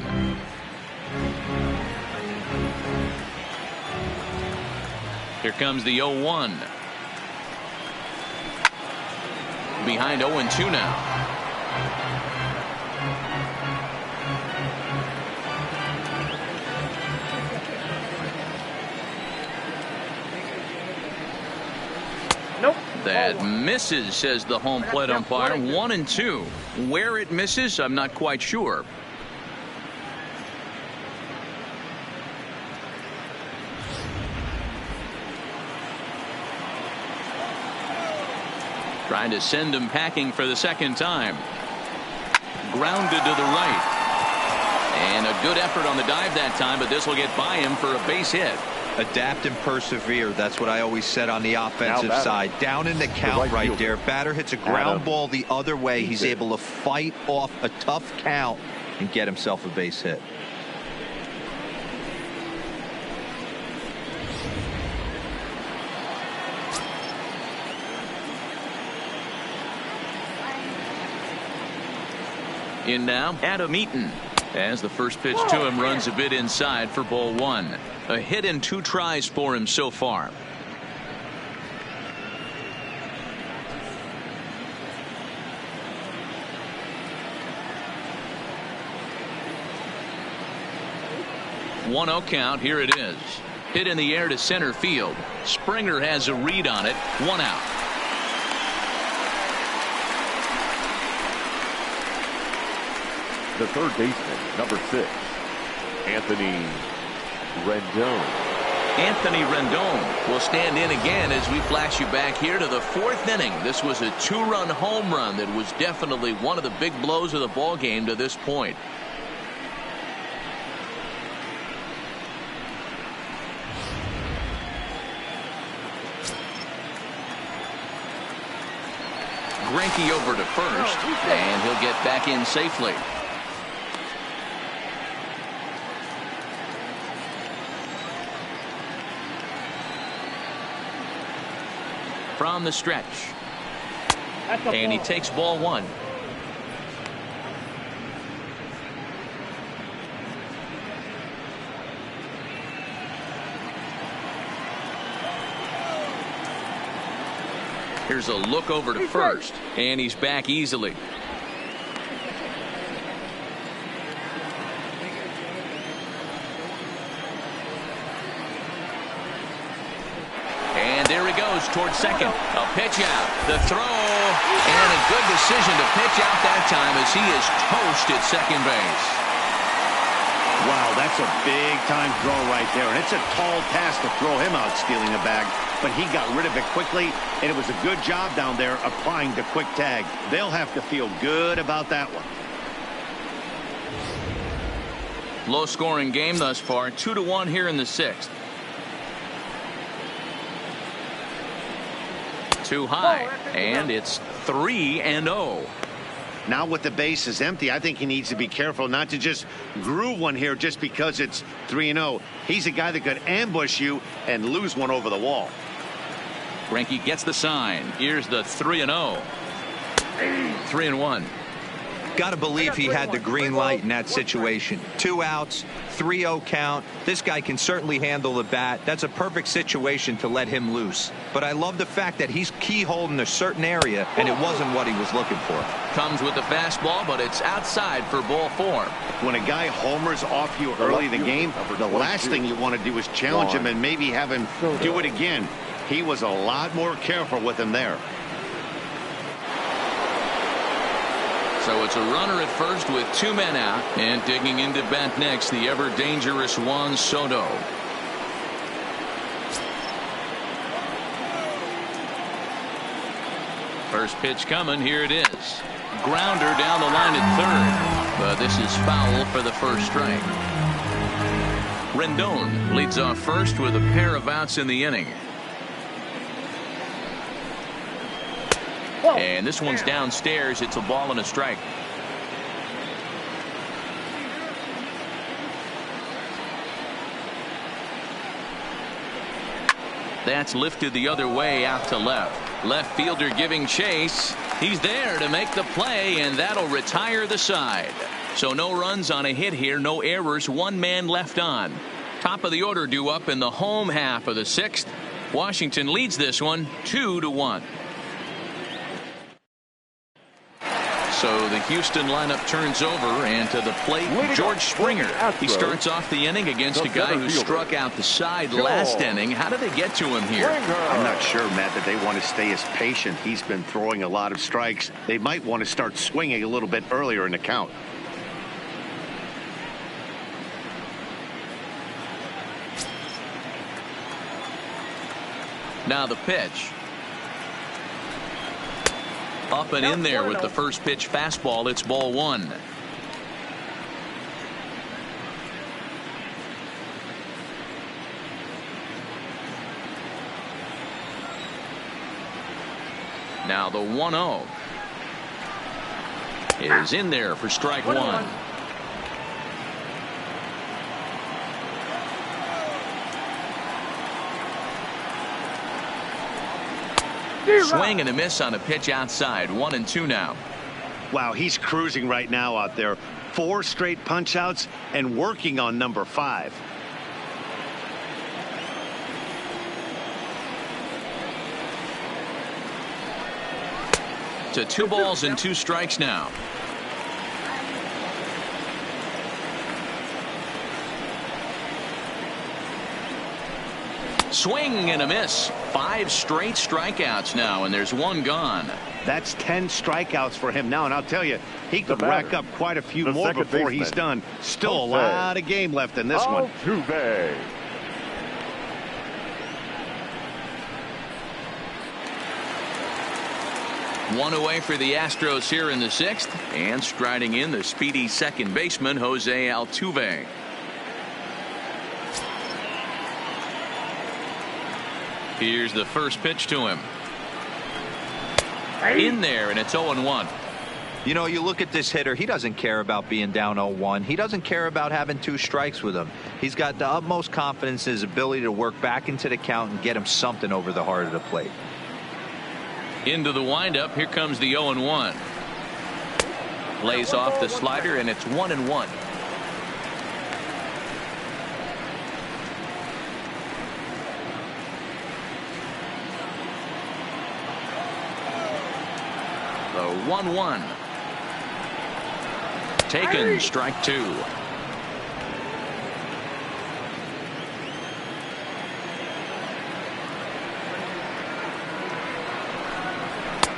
Here comes the 0-1. Behind 0-2 now. That misses, says the home plate umpire. 1-2. Where it misses, I'm not quite sure. Trying to send him packing for the second time. Grounded to the right. And a good effort on the dive that time, but this will get by him for a base hit.
Adapt and persevere. That's what I always said on the offensive side. Down in the count right there. Batter hits a ground ball the other way. He's able to fight off a tough count and get himself a base hit.
In now, Adam Eaton. As the first pitch to him runs a bit inside for ball one. A hit and 2 tries for him so far. One 0 count. Here it is. Hit in the air to center field. Springer has a read on it. 1 out.
The third baseman, number 6, Anthony Rendon.
Anthony Rendon will stand in again as we flash you back here to the 4th inning. This was a 2-run home run that was definitely one of the big blows of the ball game to this point. Greinke over to first, and he'll get back in safely. From the stretch, and he takes ball one. Here's a look over to first, and he's back easily. And there he goes towards second. A pitch out. The throw. And a good decision to pitch out that time as he is toast at second base.
Wow, that's a big-time throw right there. And it's a tall task to throw him out stealing a bag. But he got rid of it quickly, and it was a good job down there applying the quick tag. They'll have to feel good about that one.
Low-scoring game thus far. 2-1 here in the 6th. Too high, and it's 3-0.
Now with the bases empty, I think he needs to be careful not to just groove one here just because it's 3-0. He's a guy that could ambush you and lose one over the wall.
Greinke gets the sign. Here's the 3-0. 3-1.
Got to believe he had the green light in that situation. 2 outs, 3-0 count. This guy can certainly handle the bat. That's a perfect situation to let him loose. But I love the fact that he's keyholed in a certain area, and it wasn't what he was looking for.
Comes with the fastball, but it's outside for ball 4.
When a guy homers off you early in the game, the last thing you want to do is challenge him and maybe have him do it again. He was a lot more careful with him there.
So it's a runner at first with 2 men out, and digging into bat next, the ever dangerous Juan Soto. First pitch coming. Here it is. Grounder down the line at third, but this is foul for the first strike. Rendon leads off first with a pair of outs in the inning. And this one's downstairs. It's a ball and a strike. That's lifted the other way out to left. Left fielder giving chase. He's there to make the play, and that'll retire the side. So no runs on a hit here, no errors, 1 man left on. Top of the order due up in the home half of the 6th. Washington leads this one 2-1. So the Houston lineup turns over, and to the plate, George Springer. He starts off the inning against a guy who struck out the side last inning. How did they get to him here?
I'm not sure, Matt, that they want to stay as patient. He's been throwing a lot of strikes. They might want to start swinging a little bit earlier in the count.
Now the pitch. Up and in there with the first pitch fastball. It's ball one. Now the 1-0 is in there for strike one. Swing and a miss on a pitch outside. 1-2 now.
Wow, he's cruising right now out there. 4 straight punch outs and working on number 5.
To 2 balls and 2 strikes now. Swing and a miss. 5 straight strikeouts now, and there's 1 gone.
That's 10 strikeouts for him now, and I'll tell you, he could rack up quite a few more before he's done. Still a lot of game left in this one.
Altuve.
One away for the Astros here in the 6th, and striding in the speedy second baseman Jose Altuve. Here's the first pitch to him. In there, and it's 0-1.
You know, you look at this hitter, he doesn't care about being down 0-1. He doesn't care about having 2 strikes with him. He's got the utmost confidence in his ability to work back into the count and get him something over the heart of the plate.
Into the windup. Here comes the 0-1. Lays off the slider, and it's 1-1. The 1-1. Taken, strike 2.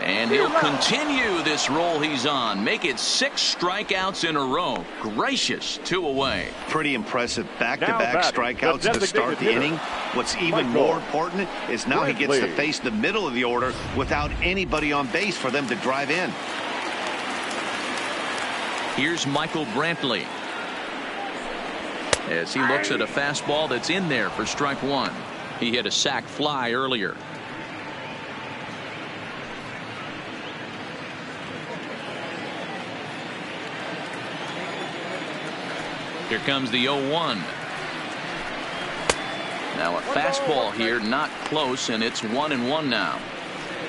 And he'll continue this roll he's on. Make it 6 strikeouts in a row. Gracious, 2 away.
Pretty impressive back-to-back strikeouts to start the inning. What's even more important is now he gets to face the middle of the order without anybody on base for them to drive in.
Here's Michael Brantley as he looks at a fastball that's in there for strike 1. He hit a sac fly earlier. Here comes the 0-1. Now a fastball here, not close, and it's 1-1 now.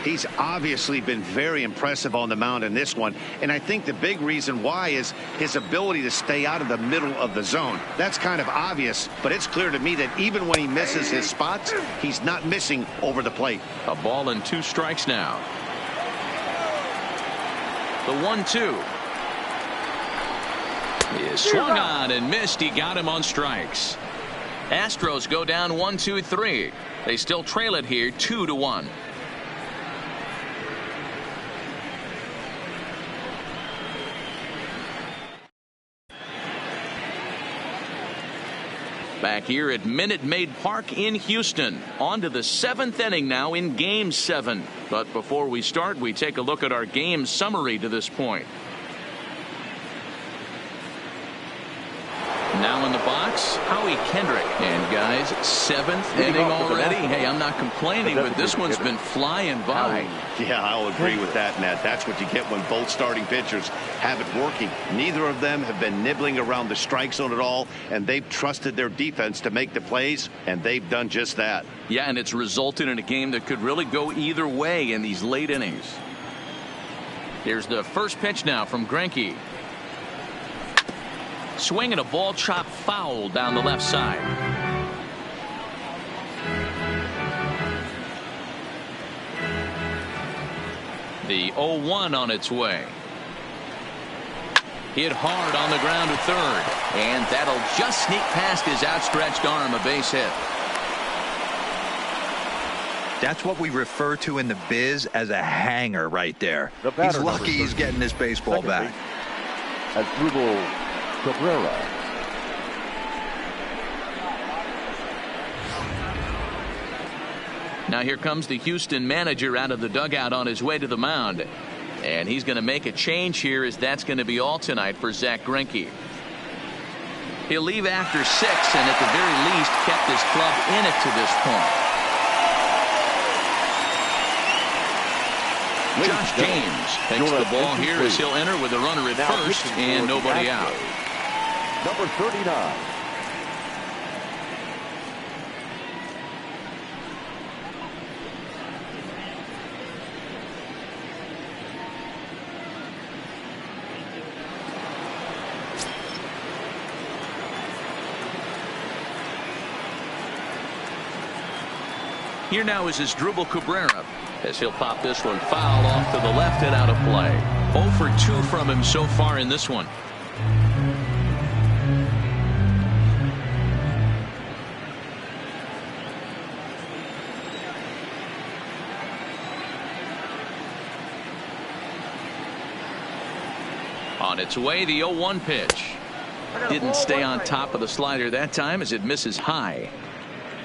He's obviously been very impressive on the mound in this one, and I think the big reason why is his ability to stay out of the middle of the zone. That's kind of obvious, but it's clear to me that even when he misses his spots, he's not missing over the plate.
A ball and 2 strikes now. The 1-2 is swung on and missed. He got him on strikes. Astros go down 1-2-3. They still trail it here 2-1. Back here at Minute Maid Park in Houston. On to the 7th inning now in Game 7. But before we start, we take a look at our game summary to this point. Now in the box, Howie Kendrick. And guys, 7th inning already. Hey, I'm not complaining, but this one's been flying by.
Yeah, I'll agree with that, Matt. That's what you get when both starting pitchers have it working. Neither of them have been nibbling around the strike zone at all, and they've trusted their defense to make the plays, and they've done just that.
Yeah, and it's resulted in a game that could really go either way in these late innings. Here's the first pitch now from Greinke. Swing and a ball chopped foul down the left side. The 0-1 on its way. Hit hard on the ground to third. And that'll just sneak past his outstretched arm, a base hit.
That's what we refer to in the biz as a hanger right there. He's lucky he's getting this baseball back.
Cabrera.
Now here comes the Houston manager out of the dugout on his way to the mound. And he's going to make a change here, as that's going to be all tonight for Zach Greinke. He'll leave after 6, and at the very least kept his club in it to this point. Josh James takes the ball here as he'll enter with a runner at first and nobody out.
Number 39.
Here now is Asdrubal Cabrera, as he'll pop this one foul off to the left and out of play. 0 for 2 from him so far in this one. On its way, the 0-1 pitch. Didn't stay on top of the slider that time, as it misses high.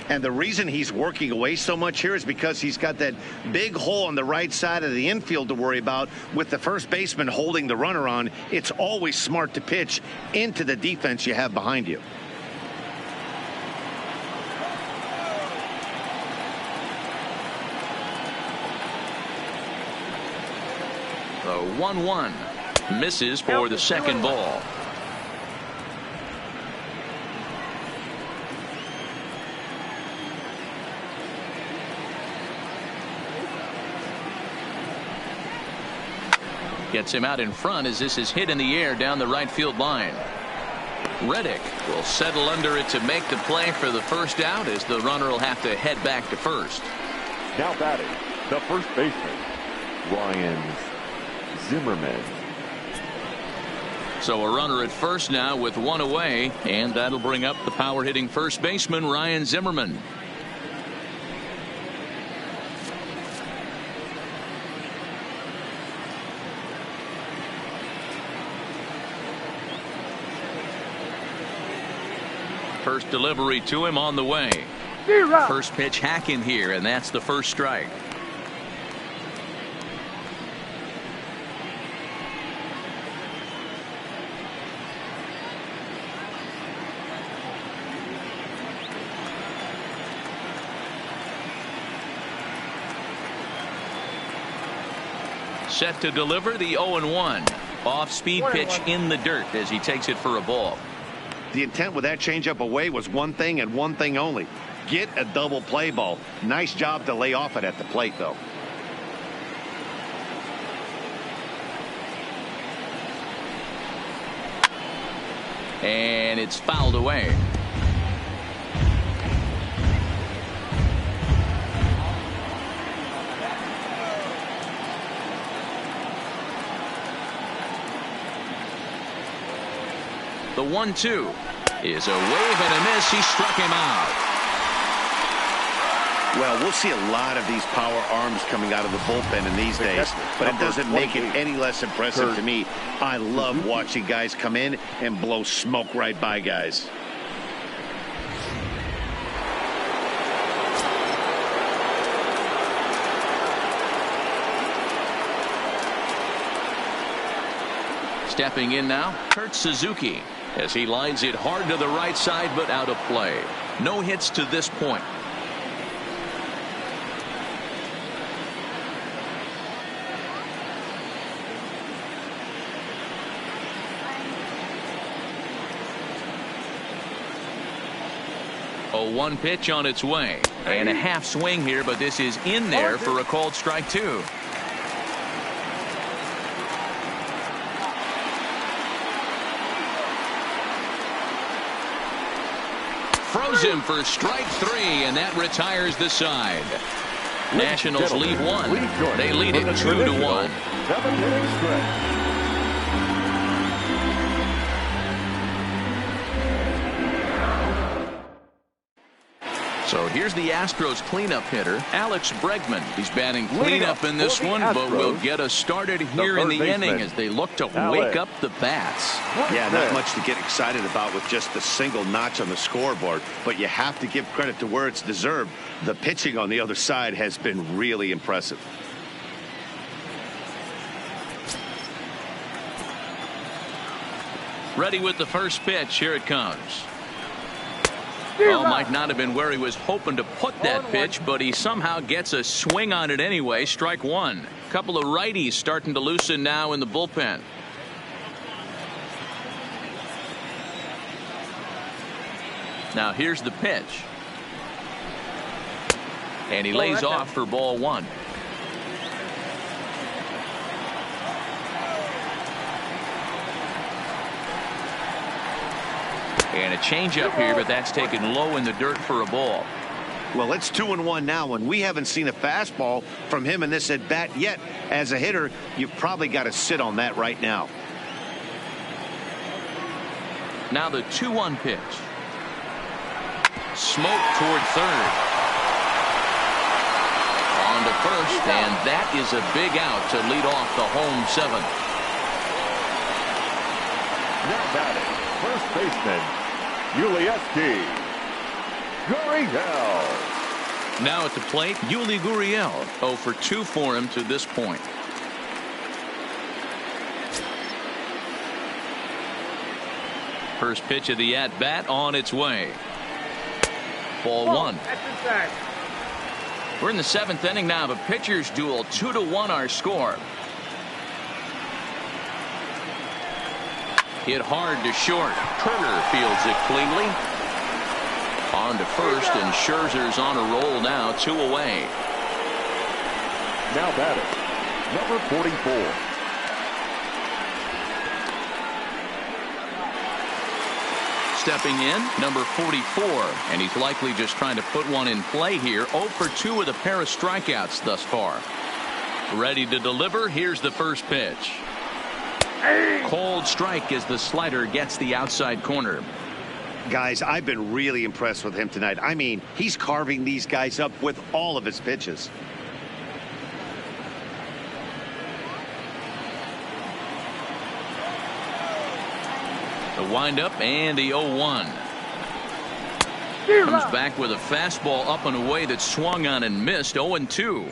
And the reason he's working away so much here is because he's got that big hole on the right side of the infield to worry about. With the first baseman holding the runner on, it's always smart to pitch into the defense you have behind you.
The 1-1 misses for the second ball. Gets him out in front as this is hit in the air down the right field line. Reddick will settle under it to make the play for the first out, as the runner will have to head back to first.
Now batting, the first baseman, Ryan Zimmerman.
So a runner at first now with 1 away, and that'll bring up the power hitting first baseman Ryan Zimmerman. First delivery to him on the way. First pitch hack in here, and that's the first strike. Set to deliver the 0-1. Off-speed pitch in the dirt as he takes it for a ball.
The intent with that changeup away was one thing and one thing only. Get a double play ball. Nice job to lay off it at the plate, though.
And it's fouled away. The 1-2 is a wave and a miss. He struck him out.
Well, we'll see a lot of these power arms coming out of the bullpen in these days, but it doesn't make it any less impressive to me. I love watching guys come in and blow smoke right by guys.
Stepping in now, Kurt Suzuki, as he lines it hard to the right side, but out of play. No hits to this point. A 1 pitch on its way, and a half swing here, but this is in there for a called strike 2. Froze him for strike 3, and that retires the side. Nationals lead 1. They lead it 2-1. So here's the Astros cleanup hitter, Alex Bregman. He's batting cleanup in this one, but will get us started here in the inning as they look to wake up the bats.
Yeah, not much to get excited about with just a single notch on the scoreboard, but you have to give credit to where it's deserved. The pitching on the other side has been really impressive.
Ready with the first pitch. Here it comes. Oh, might not have been where he was hoping to put that pitch, but he somehow gets a swing on it anyway. Strike one. Couple of righties starting to loosen now in the bullpen. Now here's the pitch. And he lays off for ball one. And a changeup here, but that's taken low in the dirt for a ball.
Well, it's 2-1 now, and we haven't seen a fastball from him in this at bat yet. As a hitter, you've probably got to sit on that right now.
Now the 2-1 pitch. Smoke toward third. On to first, and that is a big out to lead off the home seventh.
Now batting, first baseman, Ulieski Gurriel.
Now at the plate, Yuli Gurriel. 0 for 2 for him to this point. First pitch of the at-bat on its way. Ball one. We're in the seventh inning now of a pitcher's duel. 2-1 our score. Hit hard to short. Turner fields it cleanly. On to first, and Scherzer's on a roll now. 2 away.
Now batting, number 44.
Stepping in, number 44, and he's likely just trying to put one in play here. 0 for 2 with a pair of strikeouts thus far. Ready to deliver. Here's the first pitch. Cold strike as the slider gets the outside corner.
Guys, I've been really impressed with him tonight. I mean, he's carving these guys up with all of his pitches.
The windup and the 0-1. Comes back with a fastball up and away that swung on and missed. 0-2.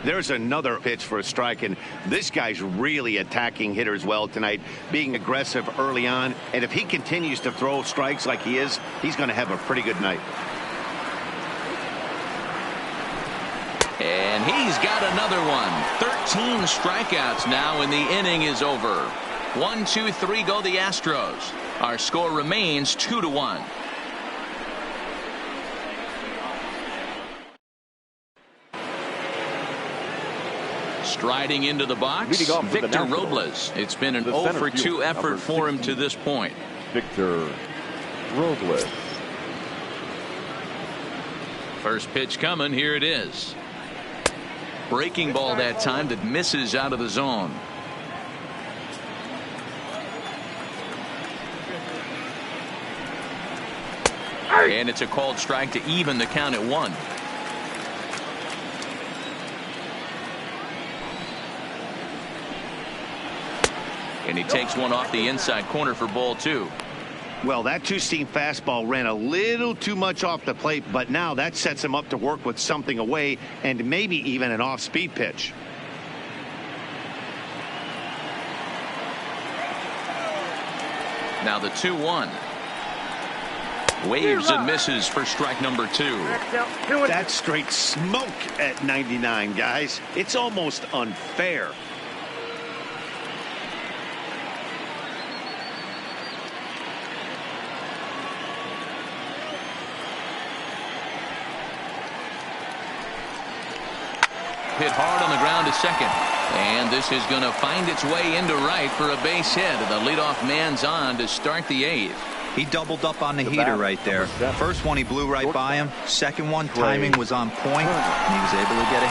There's another pitch for a strike, and this guy's really attacking hitters well tonight, being aggressive early on. And if he continues to throw strikes like he is, he's going to have a pretty good night.
And he's got another one. 13 strikeouts now, and the inning is over. 1, 2, 3 go the Astros. Our score remains 2-1. Striding into the box, Victor Robles. It's been an 0 for 2 effort for him to this point.
Victor Robles.
First pitch coming. Here it is. Breaking ball that time that misses out of the zone. And it's a called strike to even the count at 1. And he takes one off the inside corner for ball 2.
Well, that two-seam fastball ran a little too much off the plate, but now that sets him up to work with something away and maybe even an off-speed pitch.
Now the 2-1. Waves and misses for strike number 2.
That's straight smoke at 99, guys. It's almost unfair.
Hit hard on the ground to second. And this is going to find its way into right for a base hit. The leadoff man's on to start the 8th.
He doubled up on the heater right there. First one he blew right by him. Second one, timing was on point, and he was able to get a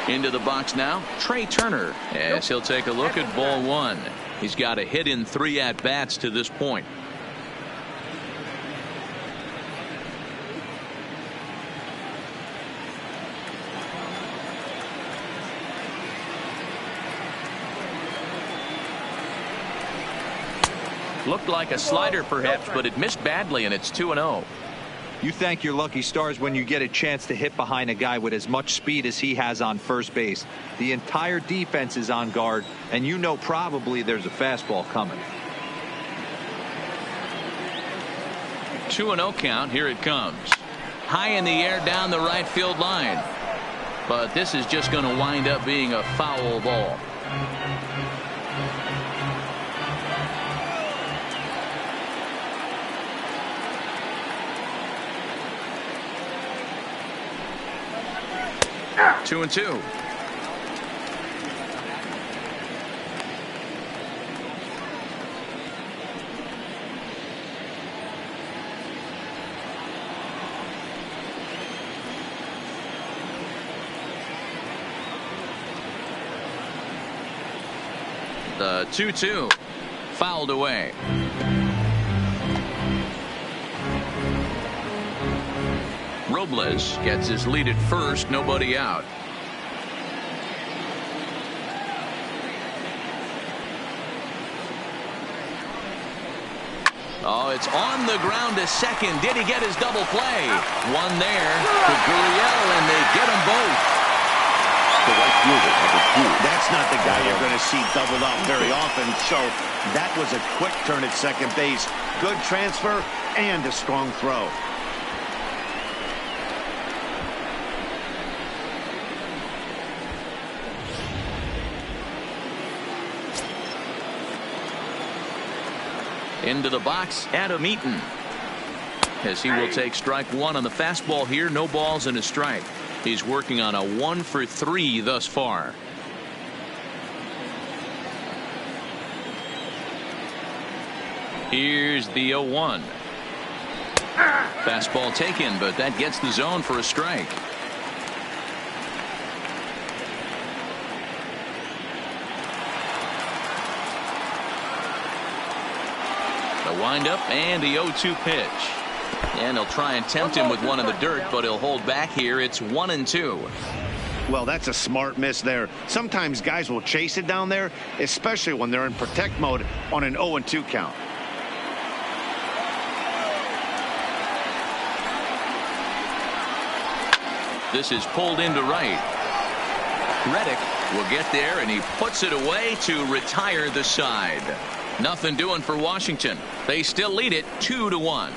hit.
Into the box now, Trey Turner, as he'll take a look at ball 1. He's got a hit in 3 at-bats to this point. Looked like a slider perhaps, but it missed badly, and it's 2-0.
You thank your lucky stars when you get a chance to hit behind a guy with as much speed as he has on first base. The entire defense is on guard, and you know probably there's a fastball coming.
2-0 count. Here it comes. High in the air down the right field line. But this is just going to wind up being a foul ball. Two and two. The 2-2 fouled away. Robles gets his lead at first, nobody out. Oh, it's on the ground to second. Did he get his double play? One there to Gurriel, and they get them both.
The right fielder, number 2.
That's not the guy you're going to see doubled up very often. So that was a quick turn at second base. Good transfer and a strong throw.
Into the box, Adam Eaton, as he will take strike one on the fastball here. No balls and a strike. He's working on a 1-for-3 thus far. Here's the 0-1. Fastball taken, but that gets the zone for a strike. The windup and the 0-2 pitch. And they'll try and tempt him with one in the dirt, but he'll hold back here. It's 1-2.
Well, that's a smart miss there. Sometimes guys will chase it down there, especially when they're in protect mode on an 0-2 count.
This is pulled into right. Reddick will get there, and he puts it away to retire the side. Nothing doing for Washington. They still lead it 2-1.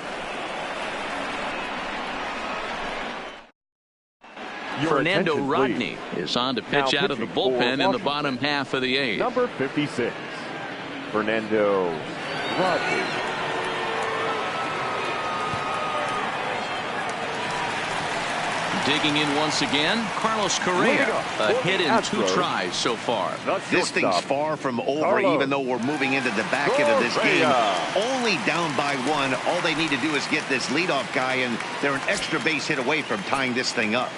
Fernando Rodney is on to pitch out of the bullpen in the bottom half of the 8th.
Number 56, Fernando Rodney.
Digging in once again, Carlos Correa. A hit in 2 tries so far.
This thing's far from over, even though we're moving into the back end of this game. Only down by 1. All they need to do is get this leadoff guy, and they're an extra base hit away from tying this thing up.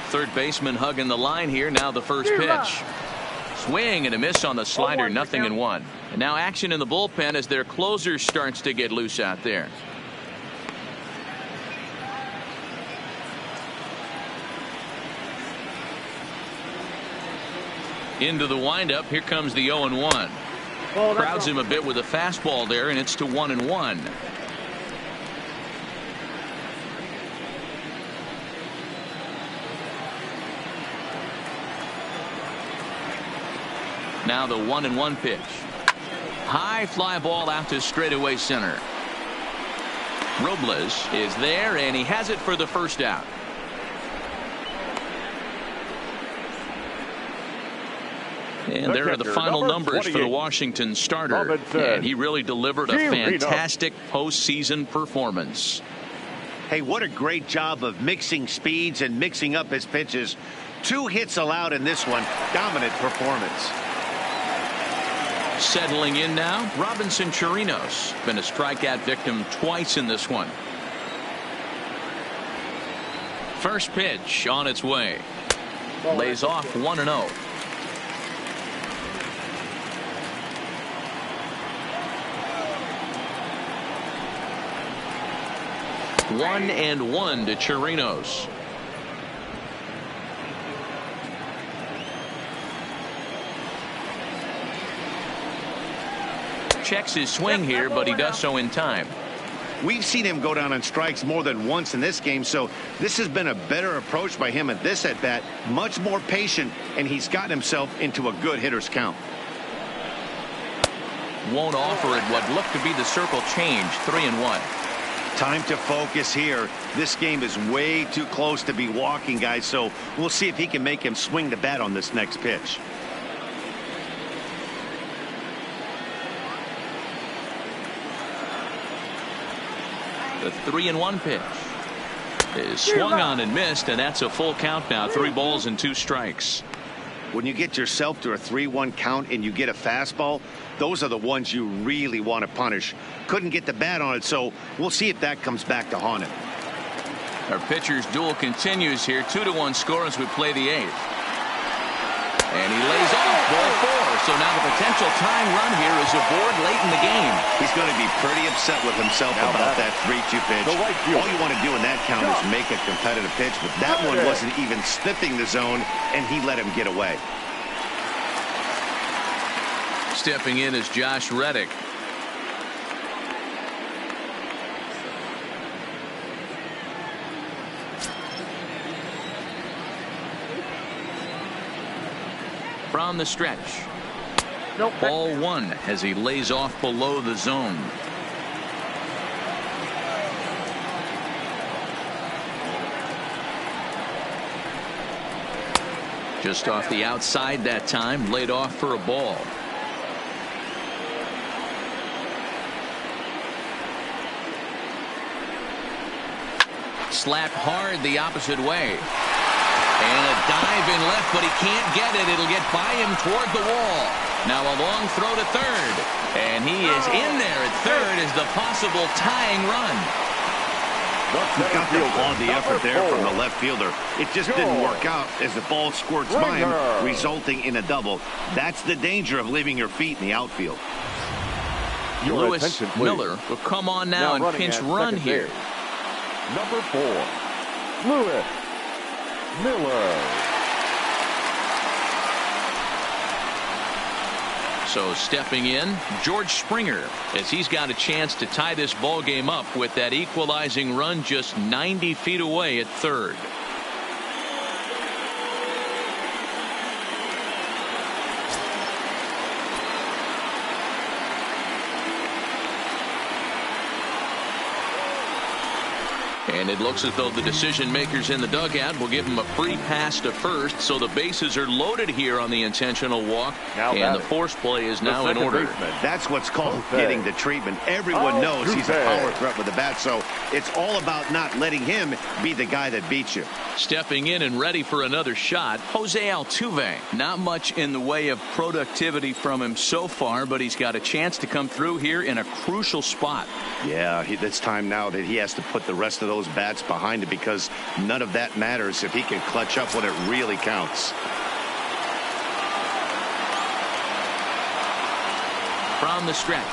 Third baseman hugging the line here. Now the first pitch. Swing and a miss on the slider. 0-1. And now action in the bullpen as their closer starts to get loose out there. Into the windup. Here comes the 0-1. Crowds him a bit with a fastball there, and it's to 1-1. Now the 1-1 pitch. High fly ball out to straightaway center. Robles is there, and he has it for the first out. And there are the final numbers for the Washington starter. And he really delivered a fantastic postseason performance.
Hey, what a great job of mixing speeds and mixing up his pitches. 2 hits allowed in this one. Dominant performance.
Settling in now, Robinson Chirinos. Been a strikeout victim twice in this one. First pitch on its way. Lays off 1-0. 1-1 to Chirinos. Checks his swing here, but he does so in time.
We've seen him go down on strikes more than once in this game, so this has been a better approach by him at this at-bat. Much more patient, and he's gotten himself into a good hitter's count.
Won't offer it what looked to be the circle change. 3-1.
Time to focus here. This game is way too close to be walking, guys, so we'll see if he can make him swing the bat on this next pitch.
The 3-1 pitch is swung on and missed, and that's a full count now. 3 balls and 2 strikes.
When you get yourself to a 3-1 count and you get a fastball, those are the ones you really want to punish. Couldn't get the bat on it, so we'll see if that comes back to haunt him.
Our pitcher's duel continues here. 2-1 score as we play the 8th. And he lays off ball 4. So now the potential tying run here is aboard late in the game.
He's going to be pretty upset with himself about that 3-2 pitch. All you want to do in that count is make a competitive pitch, but that one wasn't even sniffing the zone, and he let him get away.
Stepping in is Josh Reddick. From the stretch. Ball 1 as he lays off below the zone. Just off the outside that time, laid off for a ball. Slapped hard the opposite way. And a dive in left, but he can't get it. It'll get by him toward the wall. Now a long throw to third. And he is in there at third as the possible tying run.
He got to applaud the effort there from the left fielder. It just didn't work out as the ball squirts by him, resulting in a double. That's the danger of leaving your feet in the outfield.
Lewis Miller will come on now and pinch run here.
Number 4, Lewis Miller.
So stepping in, George Springer, as he's got a chance to tie this ball game up with that equalizing run just 90 feet away at third. And it looks as though the decision makers in the dugout will give him a free pass to first, so the bases are loaded here on the intentional walk, and the force play is now in order.
That's what's called getting the treatment. Everyone knows he's a power threat with the bat, so it's all about not letting him be the guy that beats you.
Stepping in and ready for another shot, Jose Altuve. Not much in the way of productivity from him so far, but he's got a chance to come through here in a crucial spot.
Yeah, it's time now that he has to put the rest of those bats behind it, because none of that matters if he can clutch up when it really counts.
From the stretch.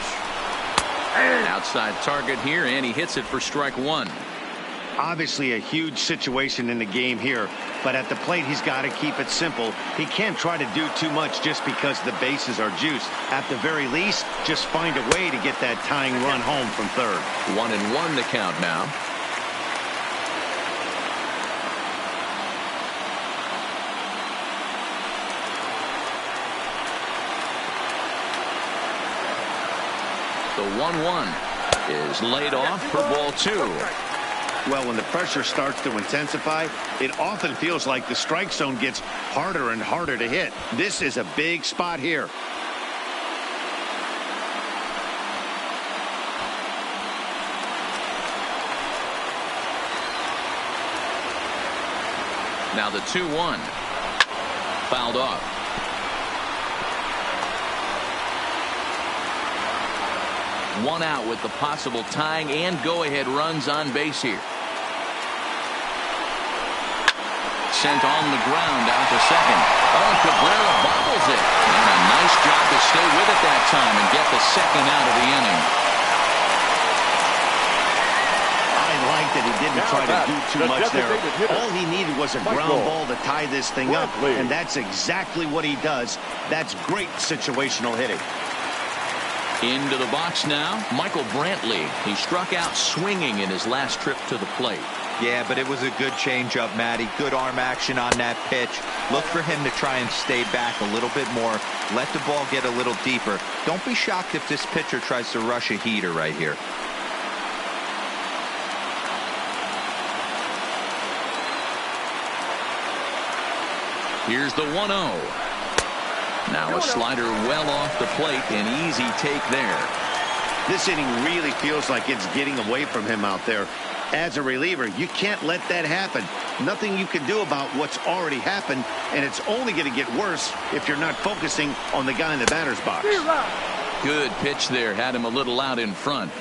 Outside target here, and he hits it for strike 1.
Obviously a huge situation in the game here, but at the plate he's got to keep it simple. He can't try to do too much just because the bases are juiced. At the very least, just find a way to get that tying run home from third.
1-1 the count now. The 1-1 is laid off for ball 2.
Well, when the pressure starts to intensify, it often feels like the strike zone gets harder and harder to hit. This is a big spot here.
Now the 2-1. Fouled off. One out with the possible tying and go-ahead runs on base here. Sent on the ground out to second. Oh, Cabrera bobbles it. And a nice job to stay with it that time and get the second out of the inning.
I like that he didn't try to do too much there. All he needed was a ground ball to tie this thing up, and that's exactly what he does. That's great situational hitting.
Into the box now, Michael Brantley. He struck out swinging in his last trip to the plate.
Yeah, but it was a good changeup, Matty. Good arm action on that pitch. Look for him to try and stay back a little bit more. Let the ball get a little deeper. Don't be shocked if this pitcher tries to rush a heater right here.
Here's the 1-0. Now a slider well off the plate. An easy take there.
This inning really feels like it's getting away from him out there. As a reliever, you can't let that happen. Nothing you can do about what's already happened, and it's only going to get worse if you're not focusing on the guy in the batter's box.
Good pitch there. Had him a little out in front.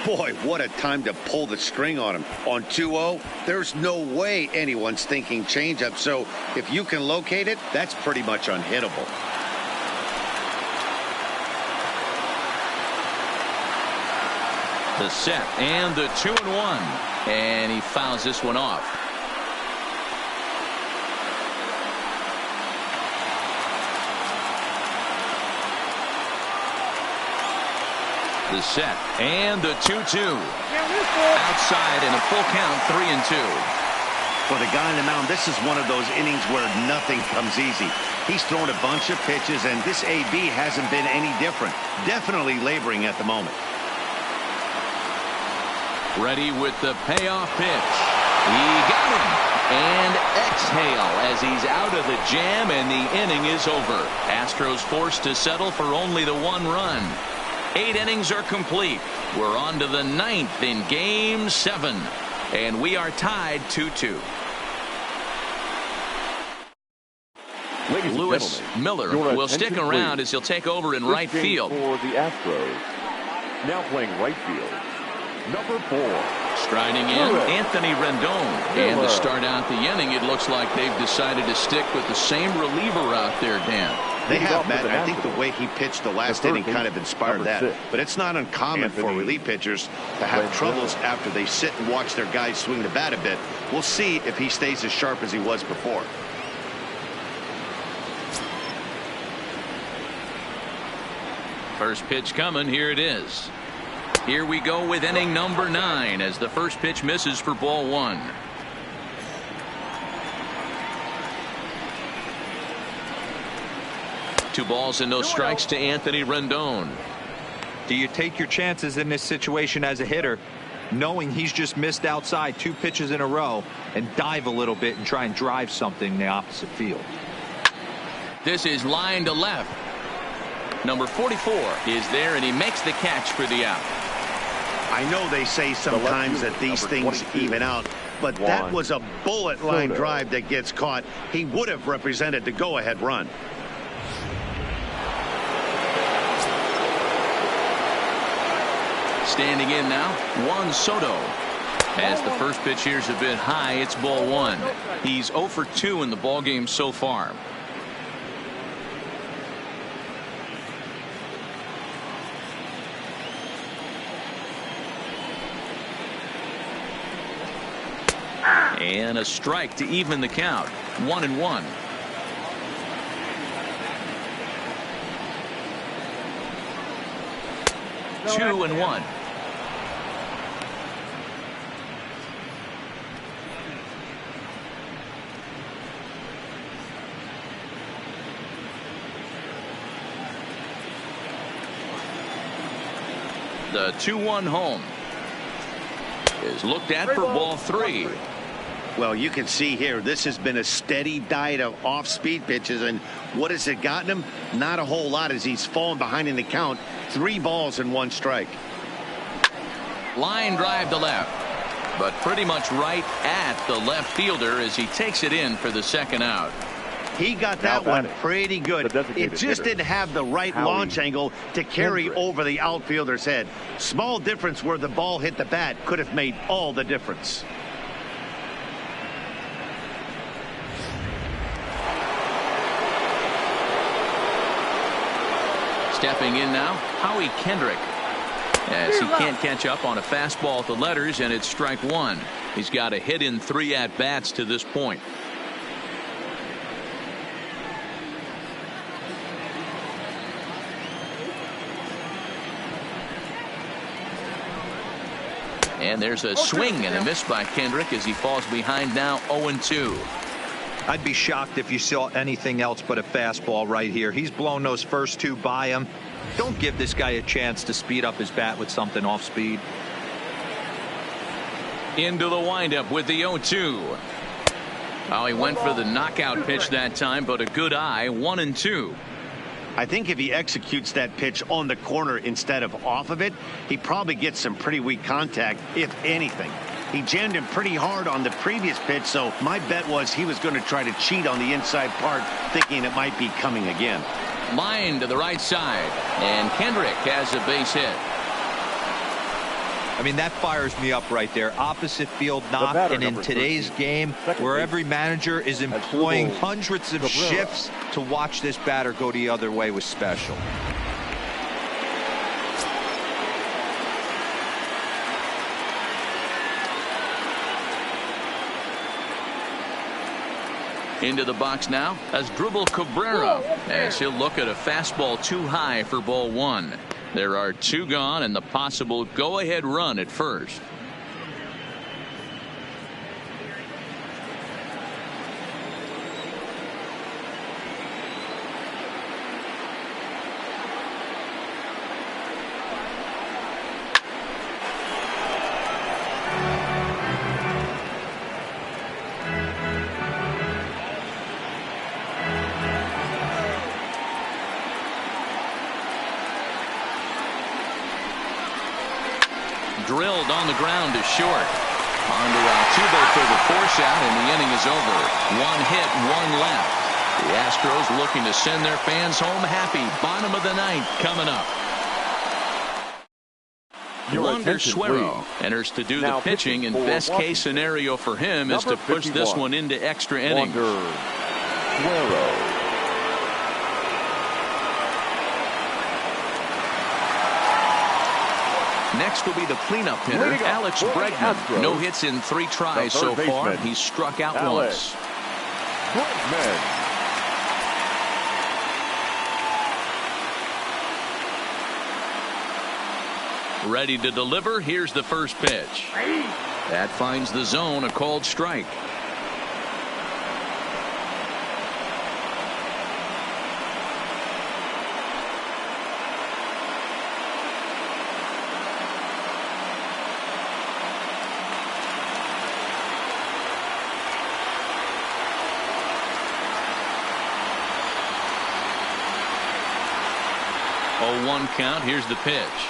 Boy, what a time to pull the string on him. On 2-0, there's no way anyone's thinking changeup. So if you can locate it, that's pretty much unhittable.
The set and the 2-1, and he fouls this one off. The set and the 2-2. Outside and a full count, 3-2.
For the guy on the mound, this is one of those innings where nothing comes easy. He's thrown a bunch of pitches, and this AB hasn't been any different. Definitely laboring at the moment.
Ready with the payoff pitch. He got him. And exhale as he's out of the jam, and the inning is over. Astros forced to settle for only the 1 run. 8 innings are complete. We're on to the 9th in Game 7. And we are tied 2-2. Lewis Miller will stick around as he'll take over in right field.
For the Astros. Now playing right field, number 4.
Striding in, Anthony Rendon. And to start out the inning, it looks like they've decided to stick with the same reliever out there, Dan.
They have, Matt. I think the way he pitched the last inning kind of inspired that. But it's not uncommon for relief pitchers to have troubles after they sit and watch their guys swing the bat a bit. We'll see if he stays as sharp as he was before.
First pitch coming. Here it is. Here we go with inning number 9 as the first pitch misses for ball 1. Two balls and no strikes to Anthony Rendon.
Do you take your chances in this situation as a hitter, knowing he's just missed outside 2 pitches in a row, and dive a little bit and try and drive something in the opposite field?
This is line to left. Number 44 is there, and he makes the catch for the out.
I know they say sometimes that these things even out, but that was a bullet line drive that gets caught. He would have represented the go-ahead run.
Standing in now, Juan Soto. As the first pitch here's a bit high, it's ball 1. He's 0 for 2 in the ballgame so far. And a strike to even the count. 1-1. Two and 1. The 2-1 home is looked at for ball 3.
Well, you can see here, this has been a steady diet of off-speed pitches, and what has it gotten him? Not a whole lot as he's fallen behind in the count. 3 balls and 1 strike.
Line drive to left, but pretty much right at the left fielder as he takes it in for the second out.
He got that one pretty good. It just didn't have the right launch angle to carry over the outfielder's head. Small difference where the ball hit the bat could have made all the difference.
Stepping in now, Howie Kendrick. As he can't catch up on a fastball at the letters, and it's strike 1. He's got a hit in 3 at-bats to this point. And there's a swing and a miss by Kendrick as he falls behind now 0-2.
I'd be shocked if you saw anything else but a fastball right here. He's blown those first two by him. Don't give this guy a chance to speed up his bat with something off speed.
Into the windup with the 0-2. Oh, he went for the knockout pitch that time, but a good eye. 1-2.
I think if he executes that pitch on the corner instead of off of it, he probably gets some pretty weak contact, if anything. He jammed him pretty hard on the previous pitch, so my bet was he was going to try to cheat on the inside part, thinking it might be coming again.
Line to the right side, and Kendrick has a base hit.
I mean, that fires me up right there. Opposite field knock, and in today's game, where every manager is employing hundreds of shifts, to watch this batter go the other way was special.
Into the box now as Dribble Cabrera, as he'll look at a fastball too high for ball one. There are two gone and the possible go-ahead run at first. Drilled on the ground to short. Onto Altuve for the force out, and the inning is over. One hit, one left. The Astros looking to send their fans home happy. Bottom of the ninth coming up. Wander Suero enters to do the pitching, and best case scenario for him is to push this one into extra innings.
Suero.
Next will be the cleanup hitter, Alex Bregman. No hits in 3 tries so far. He's struck out once.
Bregman.
Ready to deliver. Here's the first pitch. That finds the zone, a called strike. One count. Here's the pitch.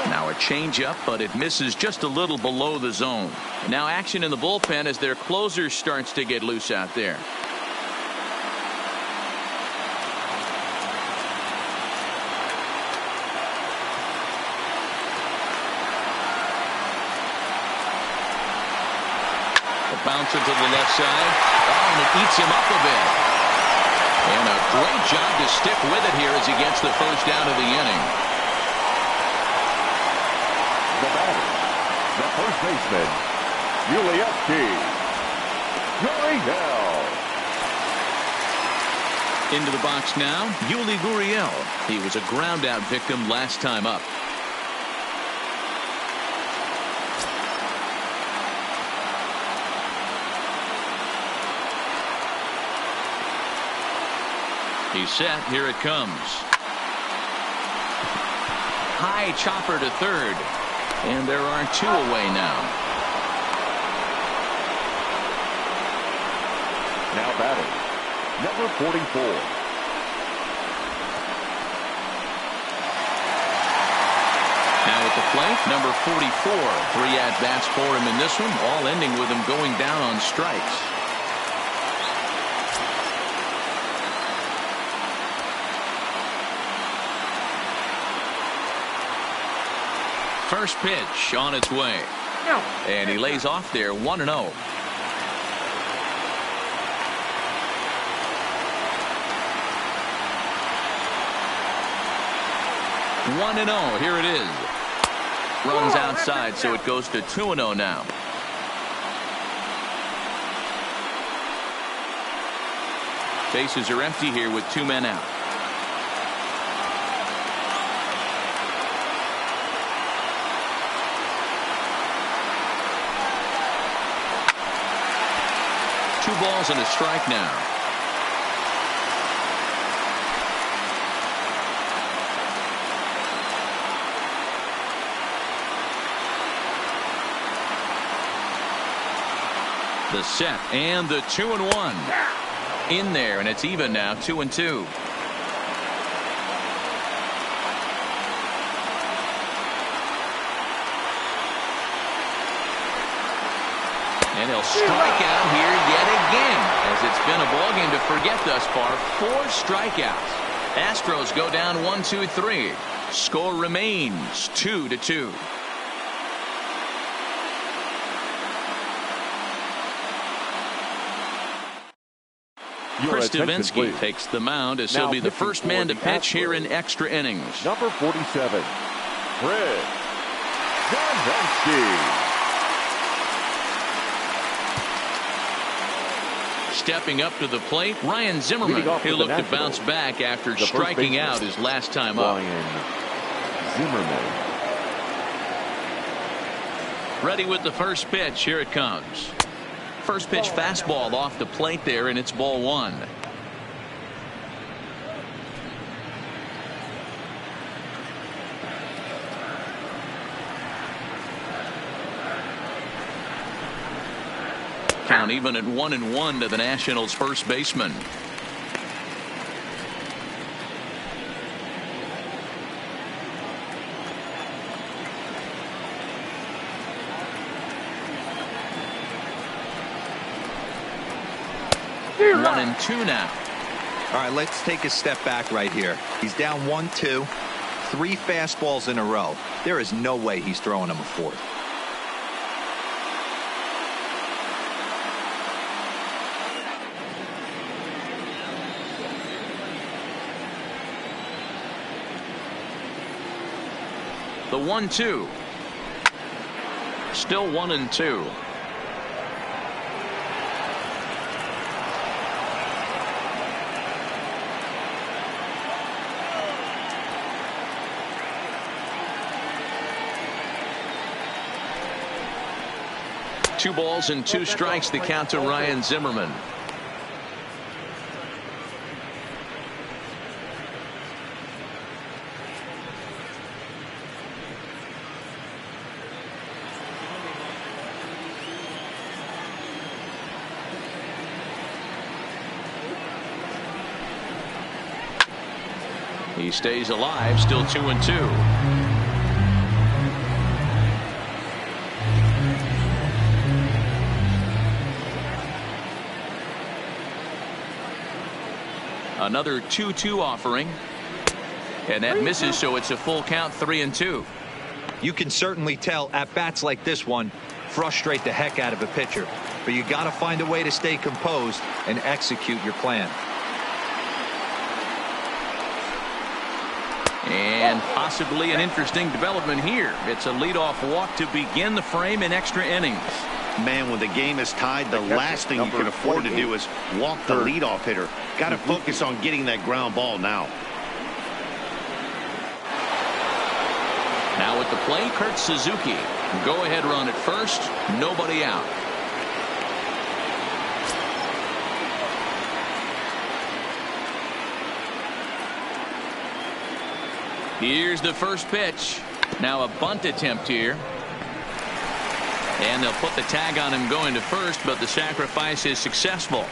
Now a changeup, but it misses just a little below the zone. Now action in the bullpen as their closer starts to get loose out there. A bouncer to the left side. Oh, and it eats him up a bit. And a great job to stick with it here as he gets the first out of the inning.
The batter, the first baseman, Gurriel.
Into the box now, Yuli Gurriel. He was a ground-out victim last time up. He's set. Here it comes. High chopper to third. And there are 2 away now.
Now batting, number 44.
Now at the plate, number 44. 3 at-bats for him in this one, all ending with him going down on strikes. First pitch on its way. And he lays off there 1-0. 1-0. Here it is. Runs outside, so it goes to 2-0 now. Bases are empty here with 2 men out. 2 balls and a strike now. The set and the 2-1 in there, and it's even now, 2-2. And he'll strike out here yet again, as it's been a ball game to forget thus far. 4 strikeouts. Astros go down 1-2-3. Score remains 2-2. Chris Davinsky takes the mound as he'll be the first man to pitch here in extra innings.
Number 47, Chris Davinsky.
Stepping up to the plate, Ryan Zimmerman. He'll look to bounce back after striking out his last time up.
Zimmerman.
Ready with the first pitch. Here it comes. First pitch fastball off the plate there, and it's ball 1. Count even at 1-1 to the Nationals' first baseman.
Right.
1-2 now.
All right, let's take a step back right here. He's down 1-2, 3 fastballs in a row. There is no way he's throwing him a 4th.
The 1-2. Still 1-2. Two balls and 2 strikes, the count to Ryan Zimmerman. He stays alive, still 2-2. Another 2-2 offering, and that misses, so it's a full count, 3-2.
You can certainly tell at bats like this one frustrate the heck out of a pitcher, but you got to find a way to stay composed and execute your plan.
And possibly an interesting development here. It's a leadoff walk to begin the frame in extra innings.
Man, when the game is tied, the last thing you can afford to do is walk the leadoff hitter. Got to focus on getting that ground ball now.
Now at the plate, Kurt Suzuki. Go ahead run at first. Nobody out. Here's the first pitch. Now a bunt attempt here. And they'll put the tag on him going to first, but the sacrifice is successful.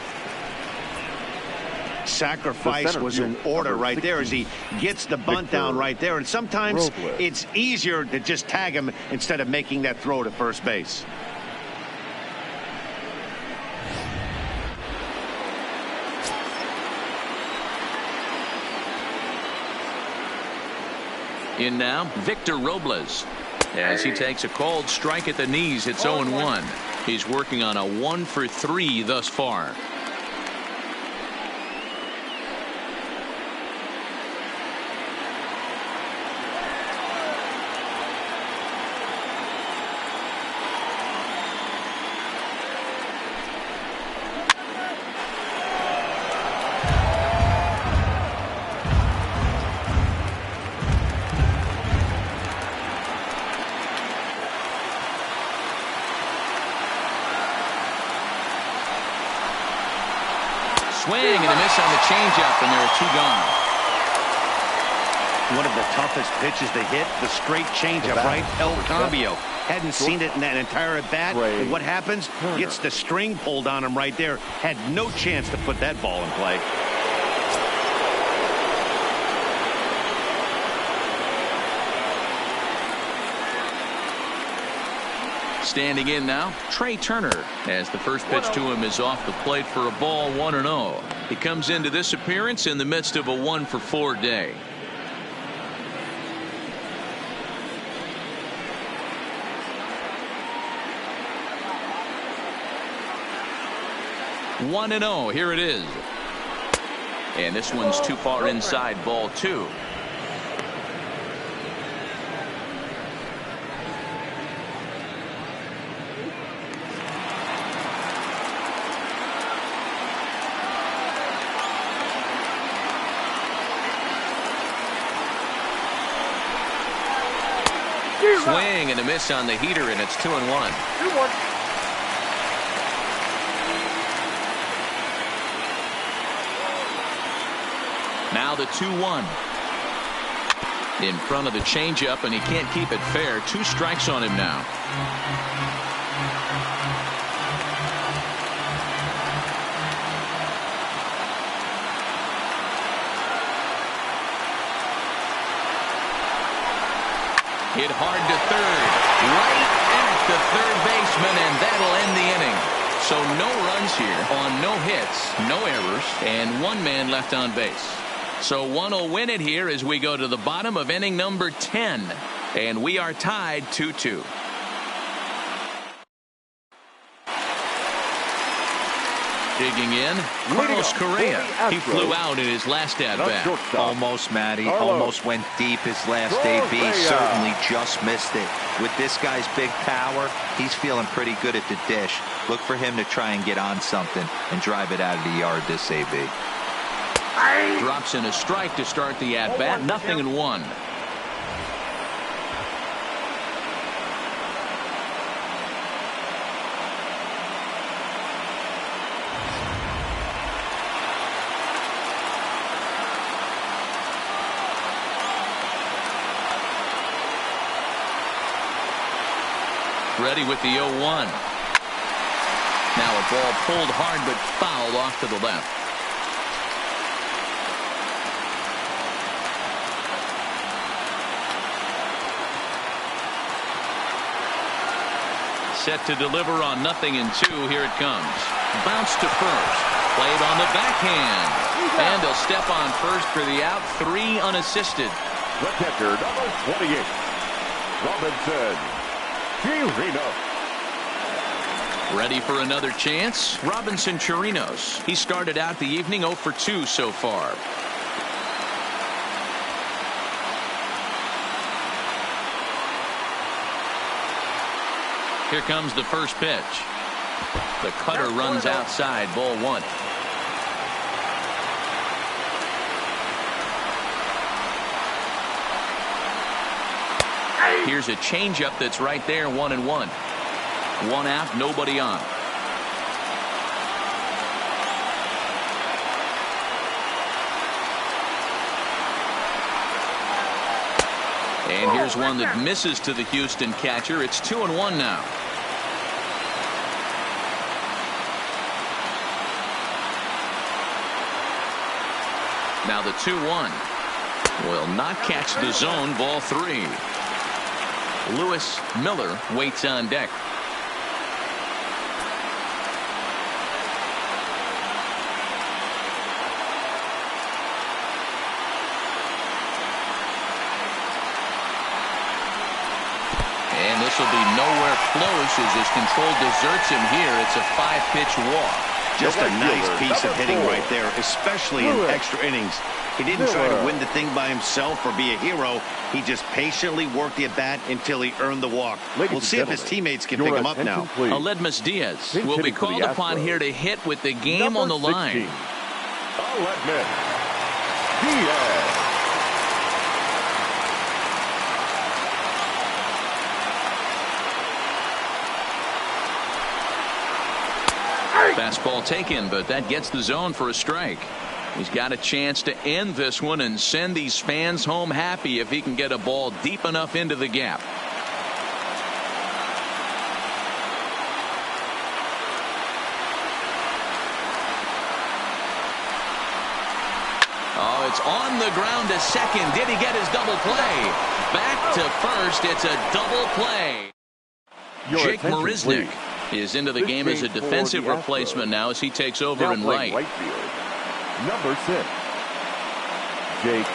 Sacrifice was in order right there as he gets the bunt down right there. And sometimes it's easier to just tag him instead of making that throw to first base.
In now, Victor Robles. As he takes a called strike at the knees, it's 0-1. He's working on a 1-for-3 thus far. the changeup, and there are two gone.
One of the toughest pitches to hit, the straight changeup, right? El Cambio. Hadn't seen it in that entire at bat. And what happens? Gets the string pulled on him right there. Had no chance to put that ball in play.
Standing in now, Trey Turner, as the first pitch to him is off the plate for a ball, 1-0. He comes into this appearance in the midst of a 1-for-4 day. One and 0. Here it is. And this one's too far inside, ball 2. Swing and a miss on the heater, and it's 2-1. Now the 2-1. In front of the changeup, and he can't keep it fair. 2 strikes on him now. Hit hard to third, right at the third baseman, and that'll end the inning. So no runs here on no hits, no errors, and 1 man left on base. So one will win it here as we go to the bottom of inning number 10, and we are tied 2-2. Digging in, Carlos Correa. He flew out in his last at-bat.
Almost, Matty. Almost went deep his last AB. Certainly just missed it. With this guy's big power, he's feeling pretty good at the dish. Look for him to try and get on something and drive it out of the yard this AB.
Drops in a strike to start the at-bat. 0-1. Ready with the 0-1. Now a ball pulled hard but fouled off to the left. Set to deliver on 0-2. Here it comes. Bounce to first. Played on the backhand. And he'll step on first for the out. 3 unassisted.
The catcher, number 28, Robinson Chirinos.
Ready for another chance? Robinson Chirinos. He started out the evening 0 for 2 so far. Here comes the first pitch. The cutter runs outside, ball 1. Here's a changeup that's right there, 1-1. 1 out, nobody on. And here's one that misses to the Houston catcher. It's 2-1 now. Now the 2-1 will not catch the zone, ball 3. Lewis Miller waits on deck. And this will be nowhere close as his control deserts him here. It's a 5-pitch walk.
Just a nice piece of hitting right there, especially in extra innings. He didn't try to win the thing by himself or be a hero. He just patiently worked the at-bat until he earned the walk. We'll see if his teammates can pick him up now.
Aledmus Diaz will be called upon here to hit with the game on the line.
Aledmus Diaz.
Fastball taken, but that gets the zone for a strike. He's got a chance to end this one and send these fans home happy if he can get a ball deep enough into the gap. Oh, it's on the ground to second. Did he get his double play? Back to first. It's a double play. Jake Marisnick is into the game as a defensive replacement now as he takes over in right.
Field, number 6, Jake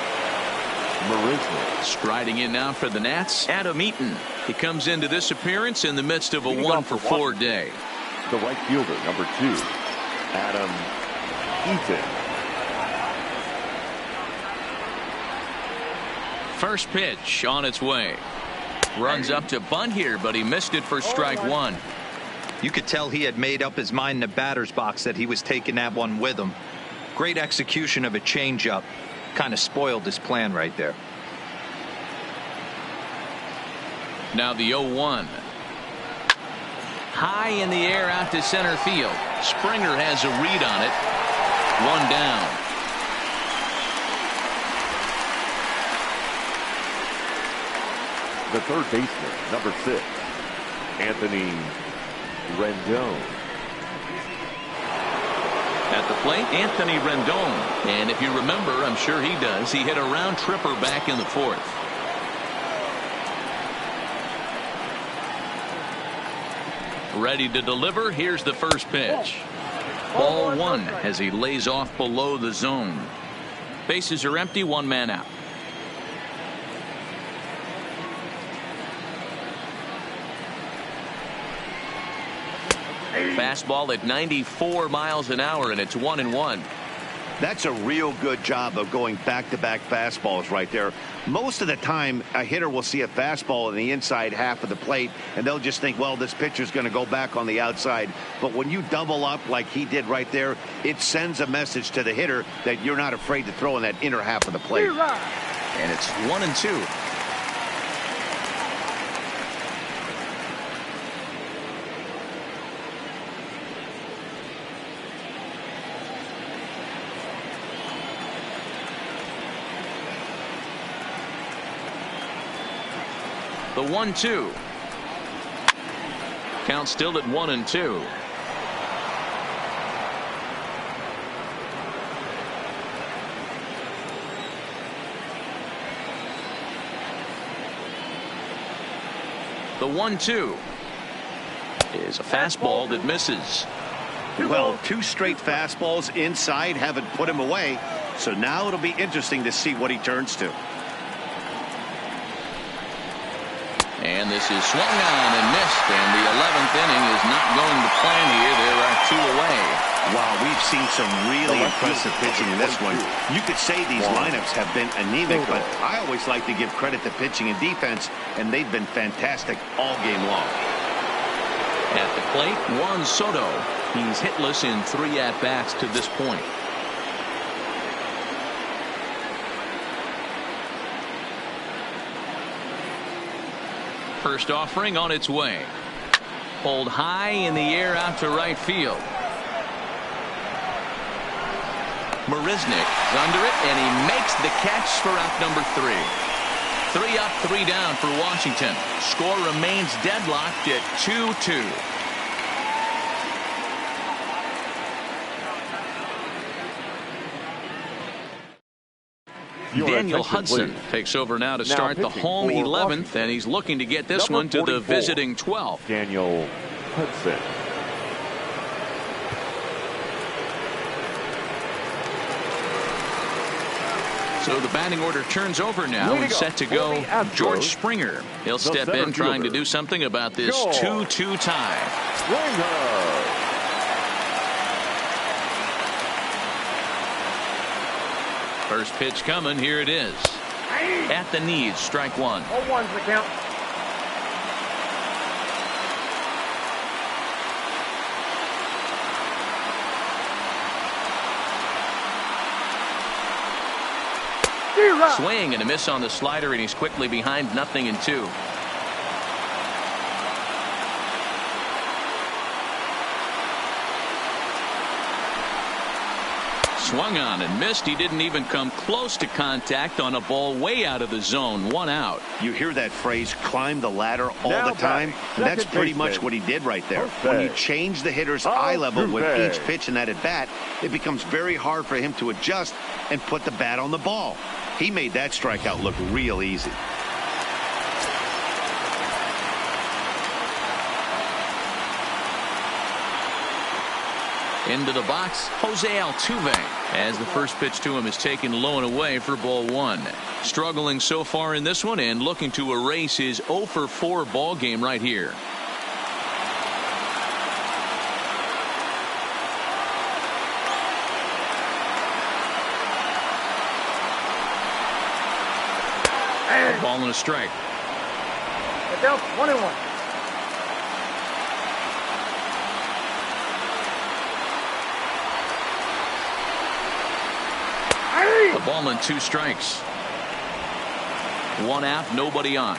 Marisnick.
Striding in now for the Nats, Adam Eaton. He comes into this appearance in the midst of a 1-for-4 day.
The right fielder, number 2, Adam Eaton.
First pitch on its way. Runs up to bunt here, but he missed it for strike one.
You could tell he had made up his mind in the batter's box that he was taking that one with him. Great execution of a changeup. Kind of spoiled his plan right there.
Now the 0-1. High in the air out to center field. Springer has a read on it. One down.
The third baseman, number 6, Anthony Rendon.
At the plate, Anthony Rendon. And if you remember, I'm sure he does, he hit a round tripper back in the 4th. Ready to deliver. Here's the first pitch. Ball 1 as he lays off below the zone. Bases are empty, one man out. Fastball at 94 miles an hour, and it's 1-1.
That's a real good job of going back-to-back fastballs right there. Most of the time, a hitter will see a fastball in the inside half of the plate, and they'll just think, well, this pitcher's going to go back on the outside. But when you double up like he did right there, it sends a message to the hitter that you're not afraid to throw in that inner half of the plate.
And it's 1-2. The 1-2. Count still at 1-2. The 1-2 is a fastball that misses.
Well, 2 straight fastballs inside haven't put him away. So now it'll be interesting to see what he turns to.
And this is swung on and missed, and the 11th inning is not going to plan here. There are 2 away.
Wow, we've seen some really impressive pitching in this one. You could say these lineups have been anemic, but I always like to give credit to pitching and defense, and they've been fantastic all game long.
At the plate, Juan Soto. He's hitless in 3 at-bats to this point. First offering on its way. Pulled high in the air out to right field. Marisnick is under it, and he makes the catch for out number 3. 3 up, 3 down for Washington. Score remains deadlocked at 2-2. Daniel Hudson takes over now to start the home 11th, and he's looking to get this one to the visiting 12th.
Daniel Hudson.
So the batting order turns over now and set to go George Springer. He'll step in trying to do something about this 2-2 tie.
Springer.
First pitch coming. Here it is. At the knees, strike 1.
0-1's the count.
Swing and a miss on the slider, and he's quickly behind 0-2. Swung on and missed. He didn't even come close to contact on a ball way out of the zone. 1 out.
You hear that phrase, climb the ladder all
Now
the time.
batting,
That's pretty
baseman.
much what he did right there.
Perfect.
When you change the hitter's eye level with
Perfect.
each pitch in that at bat, it becomes very hard for him to adjust and put the bat on the ball. He made that strikeout look real easy.
Into the box, Jose Altuve, as the first pitch to him is taken low and away for ball 1. Struggling so far in this one and looking to erase his 0 for 4 ball game right here. A ball and a strike.
1-1.
A ball and 2 strikes. 1 out, nobody on.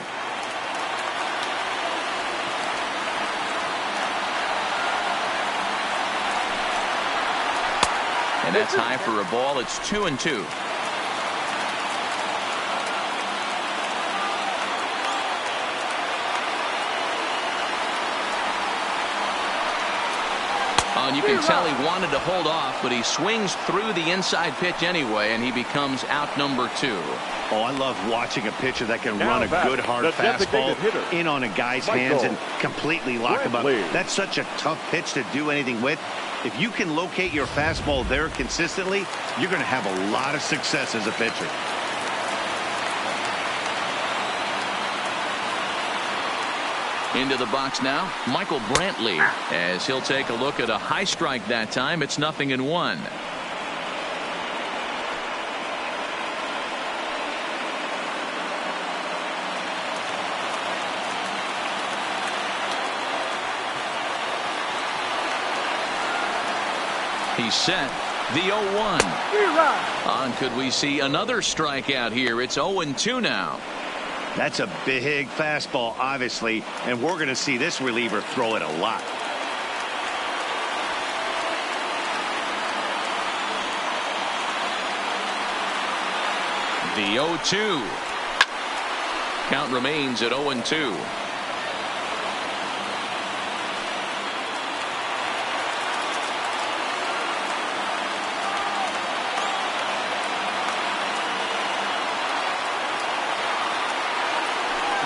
And that's high for a ball. It's 2-2. And you can tell he wanted to hold off, but he swings through the inside pitch anyway, and he becomes out number 2.
Oh, I love watching a pitcher that can
Now
run a
back,
good hard
the
fastball
designated hitter,
in on a guy's
Michael
hands and completely lock him up.
Bradley.
That's such a tough pitch to do anything with. If you can locate your fastball there consistently, you're going to have a lot of success as a pitcher.
Into the box now, Michael Brantley, as he'll take a look at a high strike that time. It's 0-1. He's set. The 0-1. On, could we see another strikeout here? It's 0-2 now.
That's a big fastball, obviously, and we're going to see this reliever throw it a lot.
The 0-2. Count remains at 0-2.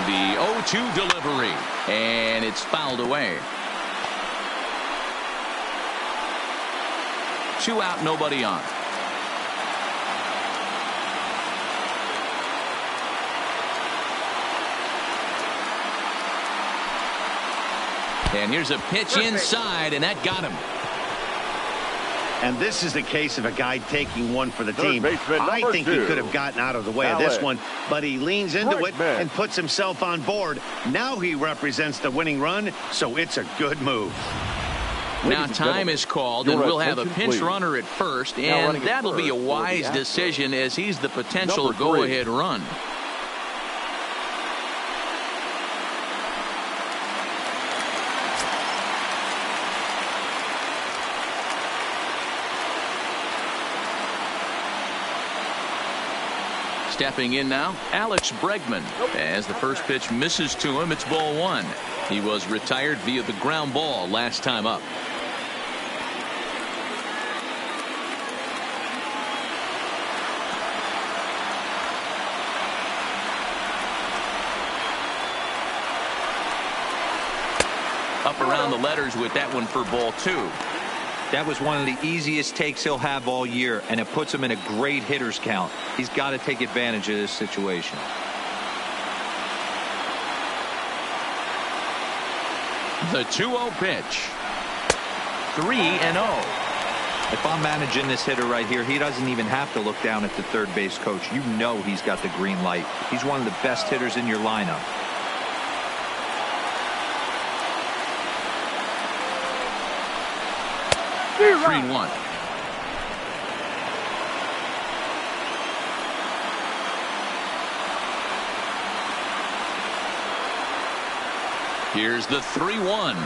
The 0-2 delivery, and it's fouled away. 2 out, nobody on. And here's a pitch inside, and that got him.
And this is the case of a guy taking one for the
Third
team.
baseman,
I
number
think he
2.
could have gotten out of the way of this one, but he leans into it
Bregman.
and puts himself on board. Now he represents the winning run, so it's a good move.
Now
and
time
gentlemen,
is called,
your
and we'll have a
attention,
pinch
please.
runner at first,
Now
and
running at
that'll be a
first for the
wise
Astros.
decision as he's the potential
Number 3.
go-ahead run. Stepping in now, Alex Bregman. As the first pitch misses to him, it's ball 1. He was retired via the ground ball last time up. Up around the letters with that one for ball 2.
That was one of the easiest takes he'll have all year, and it puts him in a great hitter's count. He's got to take advantage of this situation.
The 2-0 pitch. 3-0.
If I'm managing this hitter right here, he doesn't even have to look down at the third base coach. You know he's got the green light. He's one of the best hitters in your lineup.
Three and 1. Here's the 3-1.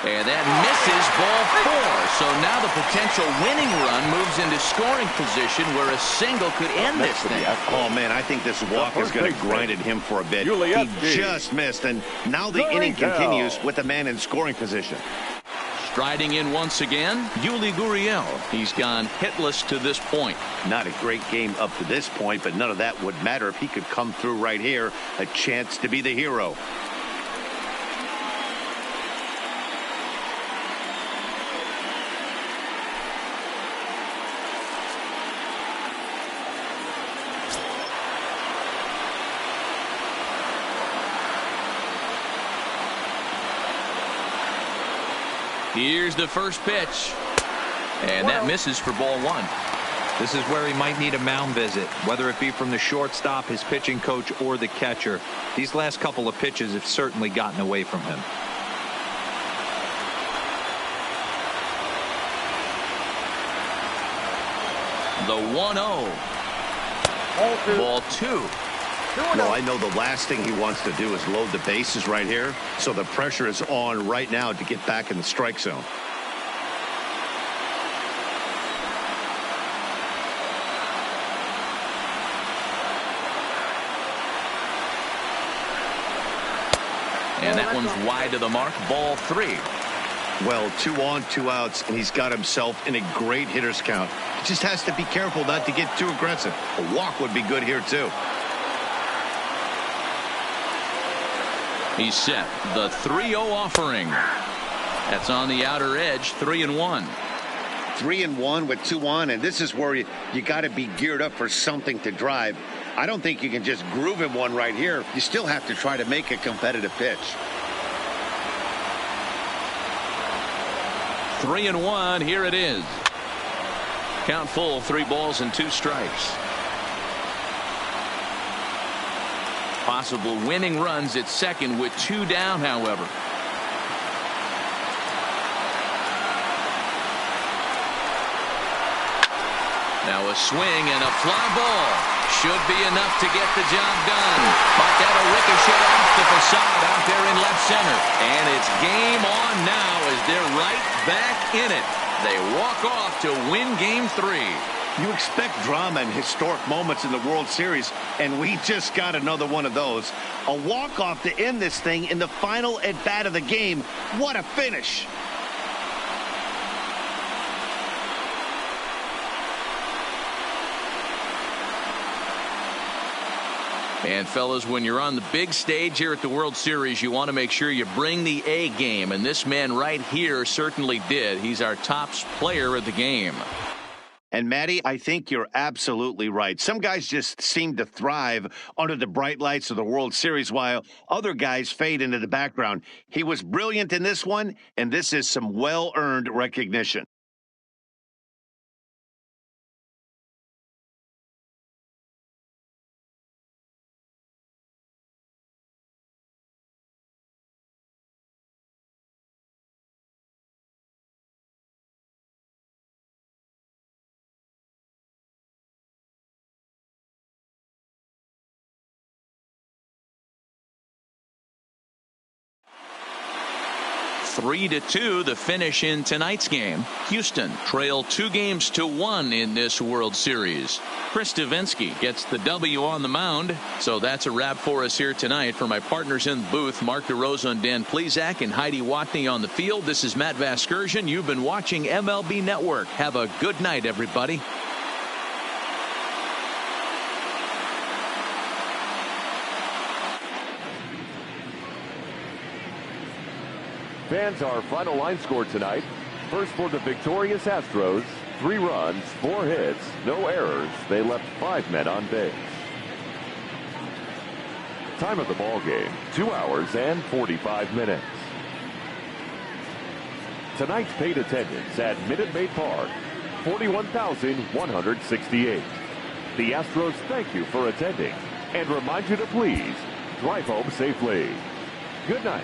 And that misses, ball 4. So now the potential winning run moves into scoring position where a single could end this thing.
Oh, man, I think this walk is going to grind at him for a bit. He just missed, and now the inning continues with the man in scoring position.
Striding in once again, Yuli Gurriel. He's gone hitless to this point.
Not a great game up to this point, but none of that would matter if he could come through right here. A chance to be the hero.
Here's the first pitch. And that misses for ball 1.
This is where he might need a mound visit, whether it be from the shortstop, his pitching coach, or the catcher. These last couple of pitches have certainly gotten away from him.
The 1-0. Ball 2.
Well, I know the last thing he wants to do is load the bases right here, so the pressure is on right now to get back in the strike zone.
And that one's wide to the mark, ball 3.
Well, 2 on, 2 outs, and he's got himself in a great hitter's count. He just has to be careful not to get too aggressive. A walk would be good here, too.
He's set. The 3-0 offering. That's on the outer edge, 3-1.
3-1 with 2 on, and this is where you got to be geared up for something to drive. I don't think you can just groove him one right here. You still have to try to make a competitive pitch.
3-1. Here it is. Count full, 3 balls and 2 strikes. Possible winning runs at second with 2 down, however. Now a swing and a fly ball. Should be enough to get the job done. But that'll ricochet off the facade out there in left center. And it's game on now as they're right back in it. They walk off to win game 3.
You expect drama and historic moments in the World Series, and we just got another one of those. A walk-off to end this thing in the final at-bat of the game. What a finish.
And fellas, when you're on the big stage here at the World Series, you want to make sure you bring the A game. And this man right here certainly did. He's our top player of the game.
And, Matty, I think you're absolutely right. Some guys just seem to thrive under the bright lights of the World Series while other guys fade into the background. He was brilliant in this one, and this is some well-earned recognition.
Three to 2 the finish in tonight's game. Houston trail 2-1 in this World Series. Chris Davinsky gets the W on the mound. So that's a wrap for us here tonight. For my partners in the booth, Mark DeRosa and Dan Plesac and Heidi Watney on the field, this is Matt Vasgersian. You've been watching MLB Network. Have a good night, everybody.
Fans, our final line score tonight. First for the victorious Astros, 3 runs, 4 hits, no errors. They left 5 men on base. Time of the ball game, 2 hours and 45 minutes. Tonight's paid attendance at Minute Maid Park, 41,168. The Astros thank you for attending and remind you to please drive home safely. Good night.